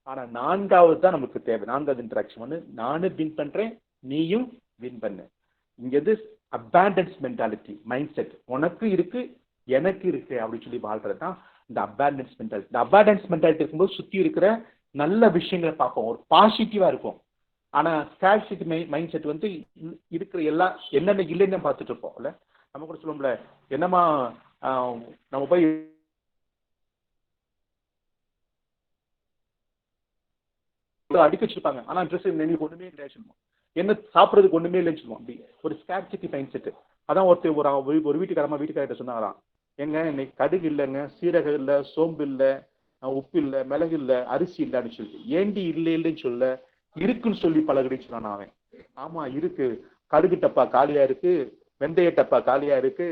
ஆனா 4வது தான் நமக்கு தேவை. 4வது இன்டராக்ஷன் வந்து நானும் வின் பண்றேன் நீயும் வின் பண்ணு. இங்க வந்து அபாண்டன்ஸ் மென்டாலிட்டி மைண்ட் செட், உனக்கு இருக்கு எனக்கு இருக்கு அப்படின்னு சொல்லி வாழ்றது தான் இந்த அபாண்டன்ஸ் மென்டாலிட்டி. இந்த அபாண்டன்ஸ் மென்டாலிட்டி இருக்கும்போது சுத்தி இருக்கிற நல்ல விஷயங்களை பார்ப்போம், ஒரு பாசிட்டிவா இருக்கும். ஆனா ஸ்கேர்சிட்டி மைண்ட் செட் வந்து இருக்கிற எல்லாம் என்னென்ன இல்லைன்னு பார்த்துட்டு இருப்போம். இல்ல நம்ம கூட சொல்லுவோம்ல, என்னமா நம்ம போய் அடிக்க வச்சிருப்பாங்க, ஆனா ட்ரெஸ் ஒண்ணுமே கிடையாது, என்ன சாப்பிட்றதுக்கு ஒண்ணுமே இல்லைன்னு சொல்லுவோம். அப்படி ஒரு ஸ்கேர்சிட்டி மைண்ட் செட். அதான் ஒரு வீட்டுக்காரர்கிட்ட சொன்னாராம், எங்க இன்னைக்கு கடுகு இல்லைங்க, சீரகம் இல்லை, சோம்பு இல்லை, உப்பு இல்லை, மிளகு இல்லை, அரிசி இல்லைன்னு சொல்லிட்டு. ஏண்டி இல்லைன்னு சொல்ல, இருக்குன்னு சொல்லி பழகுன்னு சொன்னான் அவன். ஆமா இருக்கு, கடுகு டப்பா காலியா இருக்கு, வெந்தய டப்பா காலியா இருக்கு,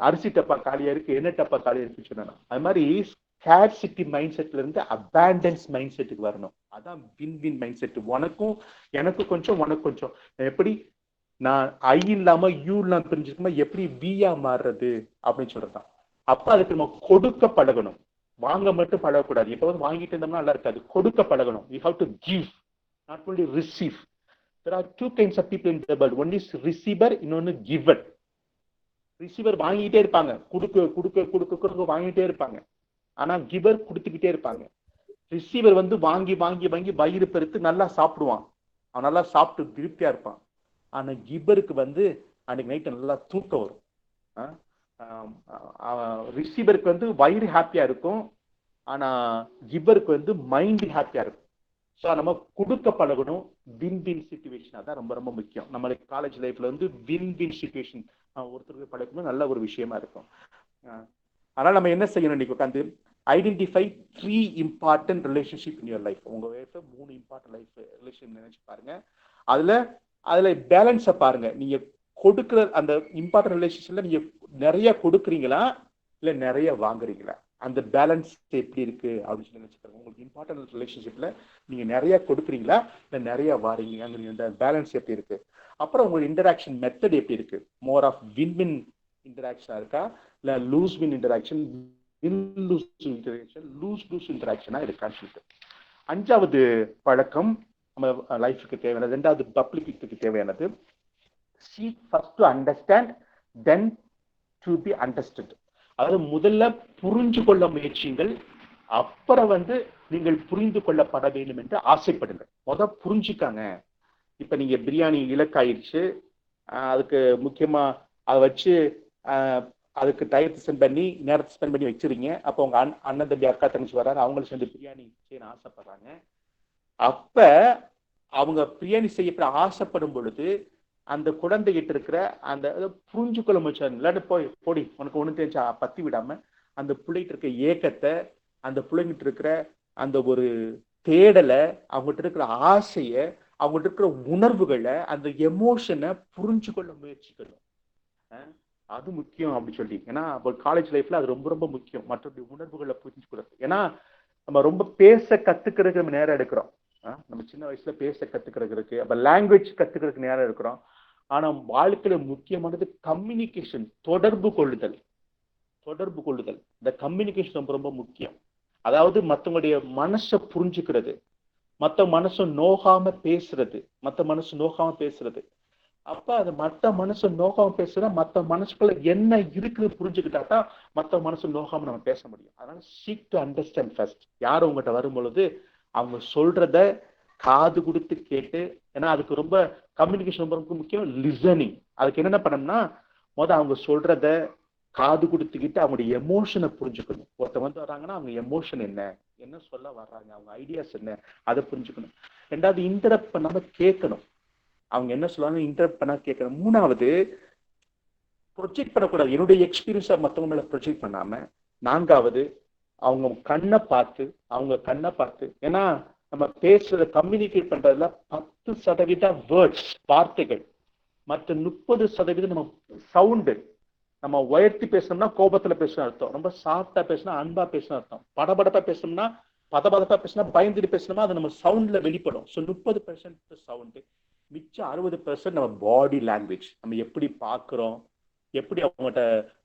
அரிசி டப்பா காலியா இருக்கு, எண்ணெய் டப்பா காலியா இருக்குன்னு சொன்னான். அது மாதிரி ஸ்கேர்சிட்டி மைண்ட் செட்ல இருந்து அபாண்டன்ஸ் மைண்ட் செட்டுக்கு வரணும். அதான் வின் வின் மைண்ட் செட். உனக்கும் எனக்கு கொஞ்சம் உனக்கு கொஞ்சம், எப்படி நான் ஐ இல்லாம யூ இல்லாம பிரிஞ்சிருக்குமா எப்படி வியா மாறுறது அப்படின்னு சொல்றதுதான். அப்ப அதுக்கு நம்ம கொடுக்க பழகணும், வாங்க மட்டும் பழகக்கூடாது. எப்ப வந்து வாங்கிட்டு இருந்தோம்னா நல்லா இருக்காது, கொடுக்க பழகணும். You have to give, not only receive. There are 2 kinds of people in the world. One is receiver, இன்னொன்னு giver. ரிசீவர் வாங்கிட்டே இருப்பாங்க, கொடுக்க கொடுக்க கொடுக்க கொடுக்க வாங்கிட்டே இருப்பாங்க. ஆனா கிவர் கொடுத்துக்கிட்டே இருப்பாங்க. ரிசீவர் வந்து வாங்கி வாங்கி வாங்கி வயிறு பெருத்து நல்லா சாப்பிடுவான், அவன் நல்லா சாப்பிட்டு திருப்தியா இருப்பான். ஆனா கிபருக்கு வந்து அன்னைக்கு நைட்டு நல்லா தூக்கம் வரும். ரிசீவருக்கு வந்து வயிறு ஹாப்பியா இருக்கும், ஆனா கிபருக்கு வந்து மைண்ட் ஹாப்பியா இருக்கும். ஸோ நம்ம கொடுக்க பழகணும். வின் வின் சிச்சுவேஷன் அதான் ரொம்ப ரொம்ப முக்கியம். நம்மளுக்கு காலேஜ் லைஃப்ல வந்து வின் வின் சிச்சுவேஷன் ஒருத்தருக்கு பழகணும் நல்ல ஒரு விஷயமா இருக்கும். அதனால நம்ம என்ன செய்யணும், இன்னைக்கு உட்காந்து identify 3 important relationship in your life. உங்க லைஃப்ல 3 இம்பார்ட்டன்ட் லைஃப் ரிலேஷன் நினைச்சு பாருங்க. அதுல பேலன்ஸை பாருங்க. நீங்க கொடுக்குற அந்த இம்பார்ட்டன்ட் ரிலேஷன்ஷிப்ல நீங்க நிறைய கொடுக்குறீங்களா இல்ல நிறைய வாங்குறீங்களா, அந்த பேலன்ஸ் எப்படி இருக்கு அப்படின்னு சொல்லி நினைச்சுக்கோங்க. உங்களுக்கு இம்பார்ட்டன்ட் ரிலேஷன்ஷிப்ல நீங்க நிறைய கொடுக்குறீங்களா இல்ல நிறைய வாரீங்க, அந்த பேலன்ஸ் எப்படி இருக்கு. அப்புறம் உங்க இன்டராக்ஷன் மெத்தட் எப்படி இருக்கு, மோர் ஆஃப் வின் வின் இன்டராக்ஷனா இருக்கா இல்ல lose win interaction, lose lose இன்டராக்ஷனா இருக்கான்னு சொல்லிட்டு. 5வது பழக்கம் நம்ம லைஃபுக்கு தேவையானது. 2வது பப்ளிக்கு தேவையானது seek first to understand then to be understood. அதாவது முதல்ல புரிஞ்சு கொள்ள முயற்சிங்கள், அப்புறம் வந்து நீங்கள் புரிந்து கொள்ளப்பட வேண்டும் என்று ஆசைப்படுங்க. புரிஞ்சுக்காங்க. இப்ப நீங்க பிரியாணி இலக்காயிடுச்சு, அதுக்கு முக்கியமா அதை வச்சு அதுக்கு டயத்தை ஸ்பெண்ட் பண்ணி நேரத்தை ஸ்பெண்ட் பண்ணி வச்சிருங்க. அப்போ உங்க அண்ணன் தம்பி அக்கா தங்கச்சி வர்றாங்க, அவங்களும் சேர்ந்து பிரியாணி செய்ய ஆசைப்படுறாங்க. அப்ப அவங்க பிரியாணி செய்யப்பட ஆசைப்படும் பொழுது அந்த குழந்தைகிட்ட இருக்கிற அந்த புரிஞ்சுக்கொள்ள முயற்சி, இல்லாட்டி போடி உனக்கு ஒண்ணு தெரிஞ்சா பத்தி விடாம அந்த பிள்ளைகிட்ட இருக்க ஏக்கத்தை, அந்த பிள்ளைங்கிட்ட இருக்கிற அந்த ஒரு தேடலை, அவங்ககிட்ட இருக்கிற ஆசையை, அவங்ககிட்ட இருக்கிற உணர்வுகளை, அந்த எமோஷனை புரிஞ்சு கொள்ள முயற்சிக்கணும். அது முக்கியம் அப்படின்னு சொல்லி. ஏன்னா காலேஜ் லைஃப்ல அது ரொம்ப ரொம்ப முக்கியம், மற்றவருடைய உணர்வுகளை புரிஞ்சுக்கிறது. ஏன்னா நம்ம ரொம்ப பேச கத்துக்கிறதுக்கு நம்ம நேரம் எடுக்கிறோம். நம்ம சின்ன வயசுல பேச கத்துக்கிறதுக்கு, அப்ப லாங்குவேஜ் கத்துக்கிறதுக்கு நேரம் இருக்கிறோம். ஆனா வாழ்க்கையில முக்கியமானது கம்யூனிகேஷன், தொடர்பு கொள்ளுதல். இந்த கம்யூனிகேஷன் ரொம்ப ரொம்ப முக்கியம். அதாவது மற்றவங்களுடைய மனசை புரிஞ்சுக்கிறது, மற்ற மனசை நோகாம பேசுறது. அப்ப அது மற்ற மனசு நோகாம பேசுறா, மற்ற மனசுக்குள்ள என்ன இருக்குது புரிஞ்சுக்கிட்டா தான் மற்ற மனசு நோகாம நம்ம பேச முடியும். அதனால சீக் டு அண்டர்ஸ்டாண்ட் ஃபர்ஸ்ட். யாரும் உங்ககிட்ட வரும் பொழுது அவங்க சொல்றத காது கொடுத்து கேட்டு, ஏன்னா அதுக்கு ரொம்ப கம்யூனிகேஷன் ரொம்ப ரொம்ப முக்கியம். லிசனிங். அதுக்கு என்னென்ன பண்ணணும்னா அவங்க சொல்றத காது கொடுத்துக்கிட்டு அவங்களுடைய எமோஷனை புரிஞ்சுக்கணும். ஒருத்தர் வந்து வர்றாங்கன்னா அவங்க எமோஷன் என்ன சொல்ல வர்றாங்க, அவங்க ஐடியாஸ் என்ன, அதை புரிஞ்சுக்கணும். 2வது இன்டரப்ட் பண்ணாம கேட்கணும். அவங்க என்ன சொல்லுவாங்க இன்டரப்ட் பண்ணா கேட்கணும். 3வது ப்ரொஜெக்ட் பண்ணக்கூடாது, என்னுடைய எக்ஸ்பீரியன்ஸை மற்றவங்க மேல ப்ரொஜெக்ட் பண்ணாம. 4வது அவங்க கண்ணை பார்த்து, ஏன்னா நம்ம பேசுறத கம்யூனிகேட் பண்றதுல 10% வேர்ட்ஸ், வார்த்தைகள், மற்ற 30% நம்ம சவுண்டு. நம்ம உயர்த்தி பேசணும்னா கோபத்துல பேசணும் அர்த்தம், ரொம்ப சாஃப்டா பேசினா அன்பா பேசணும் அர்த்தம், படபடப்பா பேசணும்னா பதபதப்பா பேசினா பயந்துட்டு பேசணுமா அது நம்ம சவுண்ட்ல வெளிப்படும். ஸோ 30% சவுண்டு, மிச்சம் 60% நம்ம பாடி லாங்குவேஜ். நம்ம எப்படி பார்க்குறோம், எப்படி அவங்ககிட்ட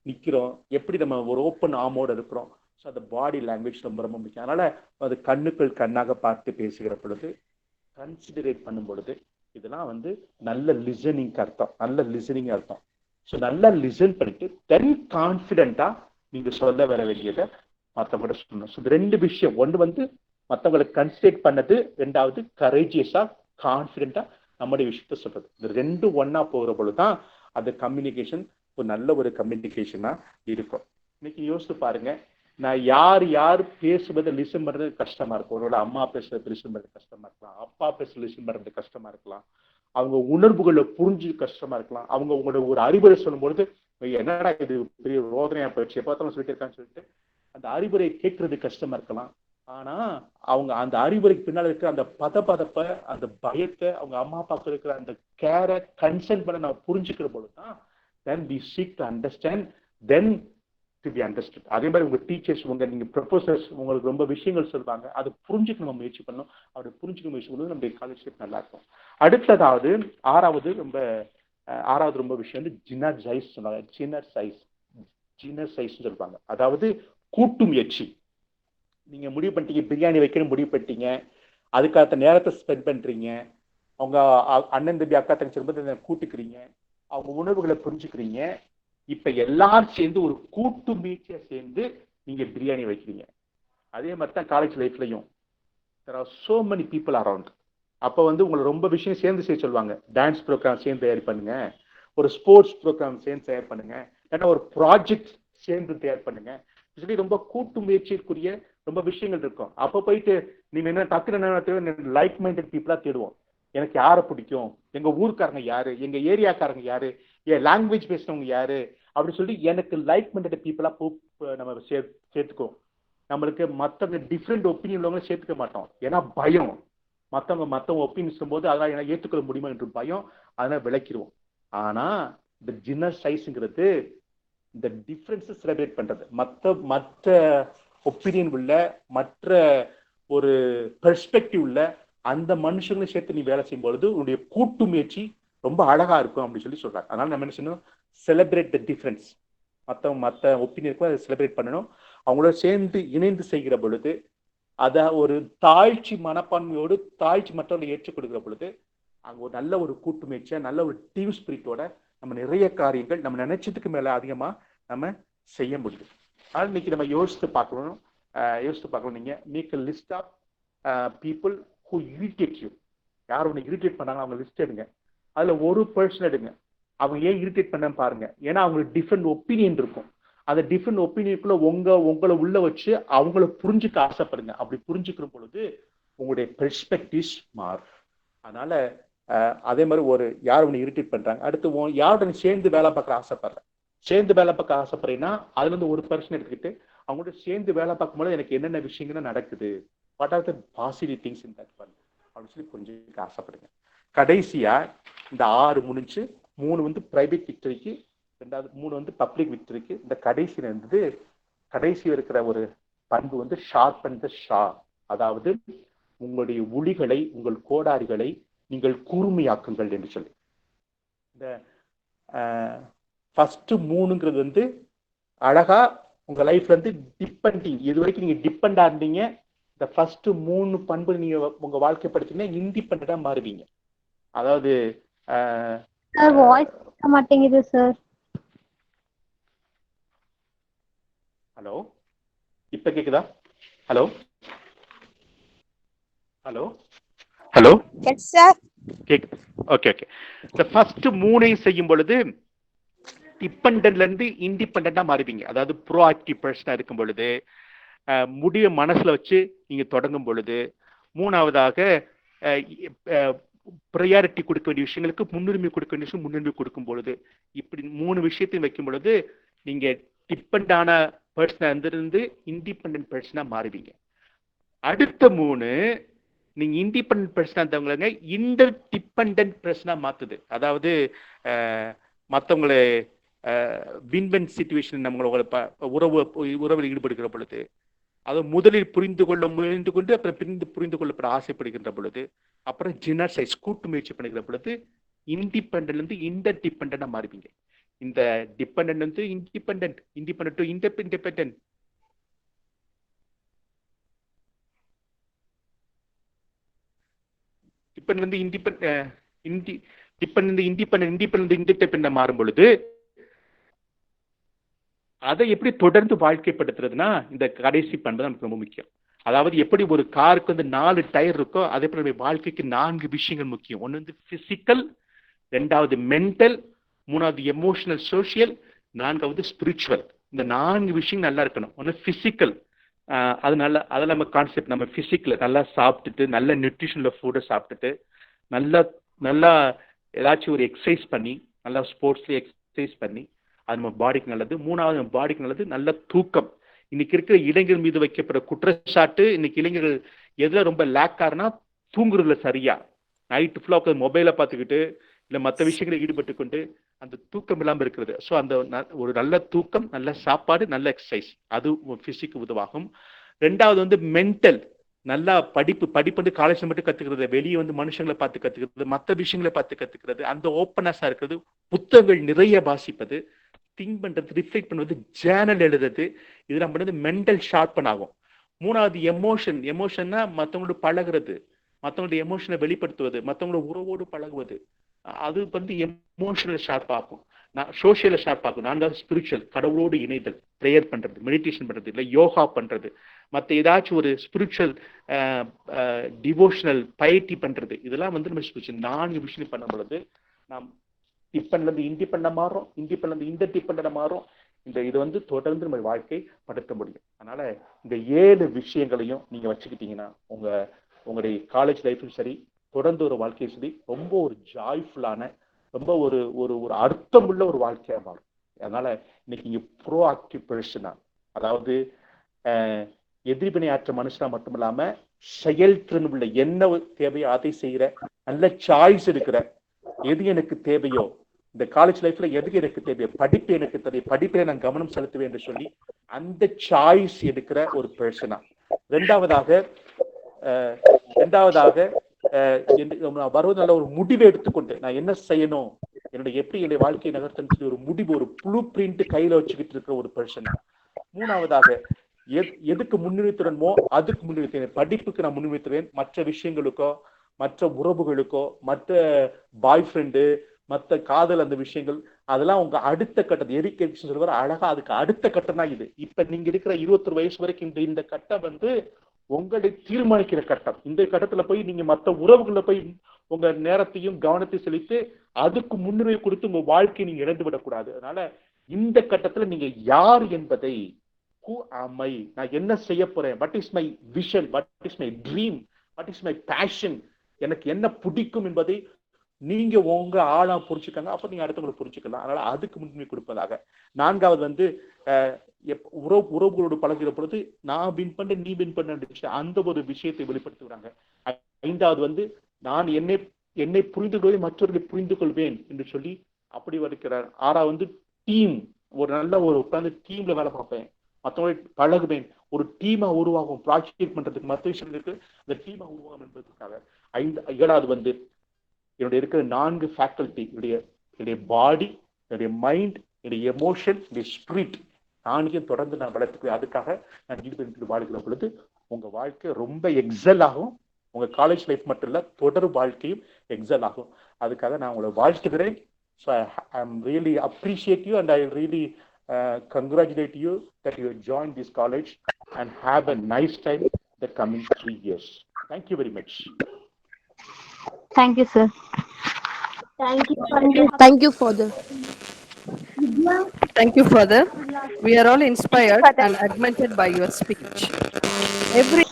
நிற்கிறோம், எப்படி நம்ம ஒரு ஓப்பன் ஆர்மோட இருக்கிறோம். ஸோ அந்த பாடி லாங்குவேஜ் ரொம்ப ரொம்ப முக்கியம். அதனால அது கண்ணுக்குள் கண்ணாக பார்த்து பேசுகிற பொழுது, கன்சிடரேட் பண்ணும் பொழுது, இதெல்லாம் வந்து நல்ல லிசனிங் அர்த்தம். ஸோ நல்லா லிசன் பண்ணிட்டு தென் கான்ஃபிடென்ட்டா நீங்க சொல்ல வர வேண்டியதை மற்றவங்க சொல்லணும். ஸோ 2 விஷயம். ஒன்று வந்து மற்றவங்களை கன்சிடரேட் பண்ணது, 2வது கரேஜியஸா கான்ஃபிடென்ட்டா நம்முடைய விஷயத்த சொல்றது. இது 2 ஒன்னா போகிற பொழுதுதான் அது கம்யூனிகேஷன் ஒரு நல்ல ஒரு கம்யூனிகேஷனா இருக்கும். இன்னைக்கு யோசித்து பாருங்க, நான் யார் பேசுவதை லிசன் பண்றது கஷ்டமா இருக்கும். ஒருவேளை அம்மா பேசுறது லிசன் பண்றது கஷ்டமா இருக்கலாம், அப்பா பேசுறது லிசன் பண்றது கஷ்டமா இருக்கலாம், அவங்க உணர்வுகளை புரிஞ்சு கஷ்டமா இருக்கலாம். அவங்க உங்களோட ஒரு அறிவுரை சொல்லும் பொழுது என்னடா இது பெரிய ரோதனையா போயிடுச்சு, எப்போத்தாலும் சொல்லிட்டு இருக்கான்னு சொல்லிட்டு அந்த அறிவுரை கேட்கறது கஷ்டமா இருக்கலாம். ஆனா அவங்க அந்த அறிவுரைக்கு பின்னால இருக்கிற அந்த பதப்ப, அந்த பயத்தை, அவங்க அம்மா அப்பாவுக்கு இருக்கிற அந்த கேரை, கன்சர்ன் பண்ண நம்ம புரிஞ்சுக்கிற பொழுதுதான் then we seek to understand then to be understood. அதே மாதிரி உங்க டீச்சர்ஸ், நீங்க ப்ரொஃபசர்ஸ் உங்களுக்கு ரொம்ப விஷயங்கள் சொல்லுவாங்க, அதை புரிஞ்சுக்க நம்ம முயற்சி பண்ணணும். அப்படி புரிஞ்சுக்க முயற்சி பண்ணும்போது நம்முடைய காலேஜ் லைஃப் நல்லா இருக்கும். அடுத்ததாவது 6வது ரொம்ப விஷயம் வந்து ஜின்னர் சைஸ் சொல்லுவாங்க. ஜின்னர் சைஸ் சொல்லுவாங்க. அதாவது கூட்டு முயற்சி. நீங்க முடிவு பண்ணிட்டீங்க பிரியாணி வைக்கணும், முடிவு பண்ணிட்டீங்க, அதுக்காக நேரத்தை ஸ்பெண்ட் பண்றீங்க, அவங்க அண்ணன் தம்பி அக்கா தங்கச்சி கூட்டுக்கிறீங்க, அவங்க உணர்வுகளை புரிஞ்சுக்கிறீங்க, இப்ப எல்லாரும் சேர்ந்து ஒரு கூட்டு முயற்சியா சேர்ந்து நீங்க பிரியாணி வைக்கிறீங்க. அதே மாதிரி தான் college லைஃப்லையும் there are so many people around. அப்போ வந்து உங்களை ரொம்ப விஷயம் சேர்ந்து செய்ய சொல்லுவாங்க. டான்ஸ் ப்ரோக்ராம் சேர்ந்து தயார் பண்ணுங்க, ஒரு ஸ்போர்ட்ஸ் ப்ரோக்ராம் சேர்ந்து தயார் பண்ணுங்க, இல்லைன்னா ஒரு ப்ராஜெக்ட் சேர்ந்து தயார் பண்ணுங்க. சொல்லி ரொம்ப கூட்டு முயற்சிக்குரிய ரொம்ப விஷயங்கள் இருக்கும். அப்போ போயிட்டு நீங்க என்ன டக்குன்னு லைக் மைண்டட் பீப்புளா தேடுவோம். எனக்கு யாரை பிடிக்கும், எங்க ஊருக்காரங்க யாரு, எங்க ஏரியாக்காரங்க யாரு, என் லாங்குவேஜ் பேசுறவங்க யாரு அப்படின்னு சொல்லி எனக்கு லைக் மைண்டட் பீப்புளா நம்ம சேர்த்துக்கோ. நம்மளுக்கு மற்றவங்க டிஃப்ரெண்ட் ஒப்பீனியன் உள்ளவங்க சேர்த்துக்க மாட்டோம். ஏன்னா பயம், மற்றவங்க ஒப்பீனியன் சொல்லும்போது அதெல்லாம் என்ன ஏற்றுக்கொள்ள முடியுமா என்று பயம், அதெல்லாம் விளக்கிடுவோம். ஆனா இந்த டின்னர் சைஸ்ங்கிறது இந்த டிஃப்ரென்ஸை செலிப்ரேட் பண்றது, மற்ற ஒப்பீனியன் உள்ள, மற்ற ஒரு பெர்ஸ்பெக்டிவ் உள்ள அந்த மனுஷங்களை சேர்த்து நீ வேலை செய்யும் பொழுது உன்னுடைய கூட்டு முயற்சி ரொம்ப அழகா இருக்கும் அப்படின்னு சொல்லி சொல்றாங்க. அதனால நம்ம என்ன செய்யணும், செலிப்ரேட் த டிஃப்ரென்ஸ். மற்ற ஒப்பீனியனுக்கும் அதை செலிப்ரேட் பண்ணணும். அவங்களோட சேர்ந்து இணைந்து செய்கிற பொழுது, அதை ஒரு தாழ்ச்சி மனப்பான்மையோடு தாழ்ச்சி மற்றவர்களை ஏற்றுக் கொடுக்கிற பொழுது அங்கே ஒரு நல்ல ஒரு கூட்டு முயற்சியா, நல்ல ஒரு டீம் ஸ்பிரிட்டோட நம்ம நிறைய காரியங்கள் நம்ம நினைச்சதுக்கு மேல அதிகமா நம்ம செய்ய முடியும். அதனால இன்னைக்கு நம்ம யோசித்து பார்க்கணும். நீங்க make a list of people who irritate you. யார் ஒன்று இரிட்டேட் பண்ணாங்க அவங்க லிஸ்ட் எடுங்க. அதுல ஒரு பர்சன் எடுங்க, அவங்க ஏன் இரிட்டேட் பண்ண பாருங்க. ஏன்னா அவங்களுக்கு டிஃப்ரெண்ட் ஒப்பீனியன் இருக்கும். அந்த டிஃப்ரெண்ட் ஒப்பீனியனுக்குள்ள உங்களை உள்ள வச்சு அவங்கள புரிஞ்சுக்க ஆசைப்படுங்க. அப்படி புரிஞ்சுக்கிற பொழுது உங்களுடைய பெர்ஸ்பெக்டிவ்ஸ் மாறும். அதனால அதே மாதிரி ஒரு யார் ஒன்று இரிட்டேட் பண்றாங்க, அடுத்து யாரோட சேர்ந்து வேலை பார்க்க ஆசைப்படுறேன், சேர்ந்து வேலை பார்க்க ஆசைப்படுறீங்கன்னா அதுல இருந்து ஒரு பர்சன் எடுத்துக்கிட்டு அவங்களோட சேர்ந்து வேலை பார்க்கும்போது எனக்கு என்னென்ன விஷயங்கள் நடக்குது, what are the positive things in that one அப்படின்னு சொல்லி புரிஞ்சுக்க ஆசைப்படுங்க. கடைசியா இந்த 6 முடிஞ்சு 3 வந்து பிரைவேட் விக்டரிக்கு, 3 வந்து பப்ளிக் விக்டரிக்கு. இந்த கடைசியில இருந்தது கடைசி இருக்கிற ஒரு பண்பு வந்து ஷார்பன் த ஷா, அதாவது உங்களுடைய உளிகளை, உங்கள் கோடாரிகளை நீங்கள் கூர்மையாக்குங்கள் என்று சொல்லி. இந்த ஃபர்ஸ்ட் 3ங்கிறது வந்து அழகா உங்க லைஃப்ல இருந்து டிபெண்டிங், இது வரைக்கும் நீங்க டிபெண்டா இருந்தீங்க. இந்த ஃபர்ஸ்ட் 3 பண்பு நீங்க உங்க வாழ்க்கை படுத்தீங்கன்னா இண்டிபெண்டா மாறுவீங்க. அதாவது வாய்ஸ் மாட்டேங்குது சார். ஹலோ, இப்ப கேக்குதா? Hello hello hello yes sir. கேக்குது. ஓகே. இந்த ஃபர்ஸ்ட் 3ஐயும் செய்யும் பொழுது டிபெண்டன்ட்ல இருந்து இண்டிபெண்டா மாறுவீங்க. அதாவது ப்ரோ ஆக்டிவ் பர்சனா இருக்கும் பொழுது, முடிய மனசுல வச்சு நீங்க தொடங்கும் பொழுது, 3வதாக ப்ரையாரிட்டி கொடுக்க வேண்டிய விஷயங்களுக்கு முன்னுரிமை கொடுக்க வேண்டிய விஷயம் முன்னுரிமை கொடுக்கும் பொழுது, இப்படி 3 விஷயத்தையும் வைக்கும் பொழுது நீங்க டிபெண்டான பர்சனா இருந்து இண்டிபெண்டன்ட் பர்சனா மாறுவீங்க. அடுத்த 3 நீங்க இண்டிபெண்டன்ட் பர்சனா இருந்தவங்க இந்த டிபெண்டன்ட் பர்சனா மாத்துது. அதாவது மற்றவங்களை வின்-வின் சிச்சுவேஷன் நம்மளோட உறவில் ஈடுபடுகிற பொழுது, அதை முதலில் புரிந்து கொண்டு அப்புறம் புரிந்து கொள்ளப்பட ஆசைப்படுகின்ற பொழுது, அப்புறம் ஜின்னர் சைஸ் கூட்டு முயற்சி பண்ணுகிற பொழுது இண்டிபெண்டன்ட்ல இருந்து இன்டர் டிபெண்டா மாறுவீங்க. இந்த டிபெண்டன்ட் வந்து இண்டிபெண்டன்ட் டு இண்டிபெண்டன்ட். இண்டிபெண்டன்ட் மாறும் பொழுது அதை எப்படி தொடர்ந்து வாழ்க்கைப்படுத்துறதுன்னா இந்த கடைசி பண்பு தான் நமக்கு ரொம்ப முக்கியம். அதாவது எப்படி ஒரு காருக்கு வந்து 4 டயர் இருக்கோ, அதே போல வாழ்க்கைக்கு 4 விஷயங்கள் முக்கியம். ஒன்று வந்து பிசிக்கல், 2வது மென்டல், 3வது எமோஷனல் சோசியல், 4வது ஸ்பிரிச்சுவல். இந்த 4 விஷயம் நல்லா இருக்கணும். ஒன்று பிசிக்கல், அதனால அதில் நம்ம கான்செப்ட், நம்ம பிசிக்கல் நல்லா சாப்பிட்டுட்டு, நல்ல நியூட்ரிஷன்ல ஃபுட்டை சாப்பிட்டுட்டு, நல்லா ஏதாச்சும் ஒரு எக்ஸசைஸ் பண்ணி, நல்லா ஸ்போர்ட்ஸ்ல எக்ஸசைஸ் பண்ணி, அது நம்ம பாடிக்கு நல்லது. 3வது நம்ம பாடிக்கு நல்லது நல்ல தூக்கம். இன்னைக்கு இருக்கிற இளைஞர்கள் மீது வைக்கப்படுற குற்றச்சாட்டு, இன்னைக்கு இளைஞர்கள் எதுல ரொம்ப லேக் ஆகுனா தூங்குறதுல சரியா. நைட்டு ஃபுல்லா உட்காந்து மொபைலை பார்த்துக்கிட்டு இல்லை மற்ற விஷயங்களை ஈடுபட்டு கொண்டு அந்த தூக்கம் இல்லாமல் இருக்கிறது. ஸோ அந்த ஒரு நல்ல தூக்கம், நல்ல சாப்பாடு, நல்ல எக்ஸசைஸ், அது பிசிக்கு உதவாகும். 2வது வந்து மென்டல், நல்லா படிப்பு வந்து காலேஜ்ல மட்டும் கத்துக்கிறது, வெளியே வந்து மனுஷங்களை பார்த்து கத்துக்கிறது, மற்ற விஷயங்களை பார்த்து கத்துக்கிறது, அந்த ஓப்பனஸா இருக்கிறது, புத்தகங்கள் நிறைய வாசிப்பது, திங்க் பண்றது, ரிஃப்ளெக்ட் பண்ணுவது, ஜேர்னல் எழுதுறது, இதெல்லாம் பண்ணது மென்டல் ஷார்ப்பன் ஆகும். 3வது எமோஷன்னா மற்றவங்களோட பழகுறது, மற்றவங்களுடைய எமோஷனை வெளிப்படுத்துவது, மற்றவங்களோட உறவோடு பழகுவது, அது வந்து எமோஷனல் ஷார்ப் ஆகும். சோஷியலை ஷார்ப் ஆகும். நான்காவது ஸ்பிரிச்சுவல், கடவுளோடு இணைதல், ப்ரேயர் பண்றது, மெடிடேஷன் பண்றது, இல்லை யோகா பண்றது, மற்ற ஏதாச்சும் ஒரு ஸ்பிரிச்சுவல் டிவோஷனல் பைட்டி பண்றது, இதெல்லாம் வந்து நம்ம ஸ்பிரிச்சுவல் 4 விஷயம் பண்ணும் பொழுது நாம் டிபெண்ட்ல இருந்து இண்டிபெண்டா மாறும், இண்டிபெண்ட்ல இருந்து இந்த டிபெண்டா மாறும். இது வந்து தொடர்ந்து நம்ம வாழ்க்கை படுத்த முடியும். அதனால இந்த 7 விஷயங்களையும் நீங்க வச்சுக்கிட்டீங்கன்னா உங்களுடைய காலேஜ் லைஃப்பும் சரி, தொடர்ந்து ஒரு வாழ்க்கையும் சரி, ரொம்ப ஒரு ஜாய்ஃபுல்லான, ரொம்ப ஒரு ஒரு ஒரு அர்த்தமுள்ள ஒரு வாழ்க்கையா மாறும். அதனால இன்னைக்கு இங்க ப்ரோ ஆக்டிவ் பர்சனா, அதாவது எதிர்வினை ஆற்ற மனுஷனா மட்டும் இல்லாம செயல்திறன் உள்ள என்ன தேவையோ அதை செய்யற, நல்ல சாய்ஸ் எடுக்கிற, எது எனக்கு தேவையோ இந்த காலேஜ் லைஃப்ல எதுக்கு எனக்கு தேவையோ, படிப்பு எனக்கு தேவை, படிப்பை நான் கவனம் செலுத்துவேன் என்று சொல்லி அந்த சாய்ஸ் எடுக்கிற ஒரு பர்சனா. ரெண்டாவதாக வருவது நல்ல ஒரு முடிவை எடுத்துக்கொண்டு நான் என்ன செய்யணும், என்னுடைய எப்படி என்னுடைய வாழ்க்கையை நகர்த்தன்னு சொல்லி ஒரு முடிவு, ஒரு ப்ளூ பிரிண்ட் கையில வச்சுக்கிட்டு இருக்கிற ஒரு பர்சனா. மூணாவதாக எதுக்கு முன்னிறுத்துறனோ அதுக்கு முன்னிறுத்துவேன். படிப்புக்கு நான் முன்னிறுத்துவேன், மற்ற விஷயங்களுக்கோ, மற்ற உறவுகளுக்கோ, மற்ற பாய் ஃப்ரெண்டு, மற்ற காதல், அந்த விஷயங்கள் அதெல்லாம் உங்க அடுத்த கட்டம். எரிக் எரிக்சன் சொல்லுவார் அழகா, அதுக்கு அடுத்த கட்டம் தான் இது. இப்ப நீங்க இருக்கிற 21 வயசு வரைக்கும் இந்த கட்டம் வந்து உங்களை தீர்மானிக்கிற கட்டம். இந்த கட்டத்துல போய் நீங்க மற்ற உறவுகளை போய் உங்க நேரத்தையும் கவனத்தையும் செலுத்தி அதுக்கு முன்னுரிமை கொடுத்து உங்க வாழ்க்கையை நீங்க இழந்து விடக்கூடாது. அதனால இந்த கட்டத்துல நீங்க யார் என்பதை, who am I, நான் என்ன செய்ய போறேன், what is my vision, what is my dream, what is my passion, எனக்கு என்ன பிடிக்கும் என்பதை நீங்க உங்க ஆளா புரிஞ்சுக்கங்க. அப்ப நீங்க அடுத்தவங்களை புரிஞ்சுக்கலாம். அதனால அதுக்கு முன்னுரிமை கொடுப்பதாக. நான்காவது வந்து உறவுகளோடு பழகிற பொழுது நான் வின் பண்ண நீ வின் பண்ண அந்த ஒரு விஷயத்தை வெளிப்படுத்துகிறாங்க. ஐந்தாவது வந்து நான் என்னை புரிந்து கொள்வேன், மற்றவர்களை புரிந்து கொள்வேன் என்று சொல்லி அப்படி வருகிறார். ஆறாவது வந்து டீம், ஒரு நல்ல ஒரு உட்கார்ந்து டீம்ல வேலை பார்ப்பேன், மற்றவங்களை பழகுவேன், ஒரு டீமா உருவாகும், ப்ராஜெக்ட் பண்றதுக்கு மற்ற விஷயங்களுக்கு அந்த டீமா உருவாகும் என்பதற்காக. ஏழாவது வந்து என்னுடைய இருக்கிற 4 ஃபேக்கல்டி, என்னுடைய பாடி, என்னுடைய மைண்ட், என்னுடைய எமோஷன், என்னுடைய ஸ்பிரிட், நாளையும் தொடர்ந்து நான் வளர்த்துக்குவேன். அதுக்காக நான் ஈடுபட்டு வாழ்கிற பொழுது உங்க வாழ்க்கை ரொம்ப எக்ஸல் ஆகும். உங்க காலேஜ் லைஃப் மட்டும் இல்ல, தொடர் வாழ்க்கையும் எக்ஸல் ஆகும். அதுக்காக நான் உங்களை வாழ்த்துகிறேன். So I am really appreciate you and I really congratulate you that you joined this college and have a nice time the coming 3 years. Thank you very much. Thank you, sir. Thank you. Thank you, Father. Thank you, Father. We are all inspired and augmented by your speech. Every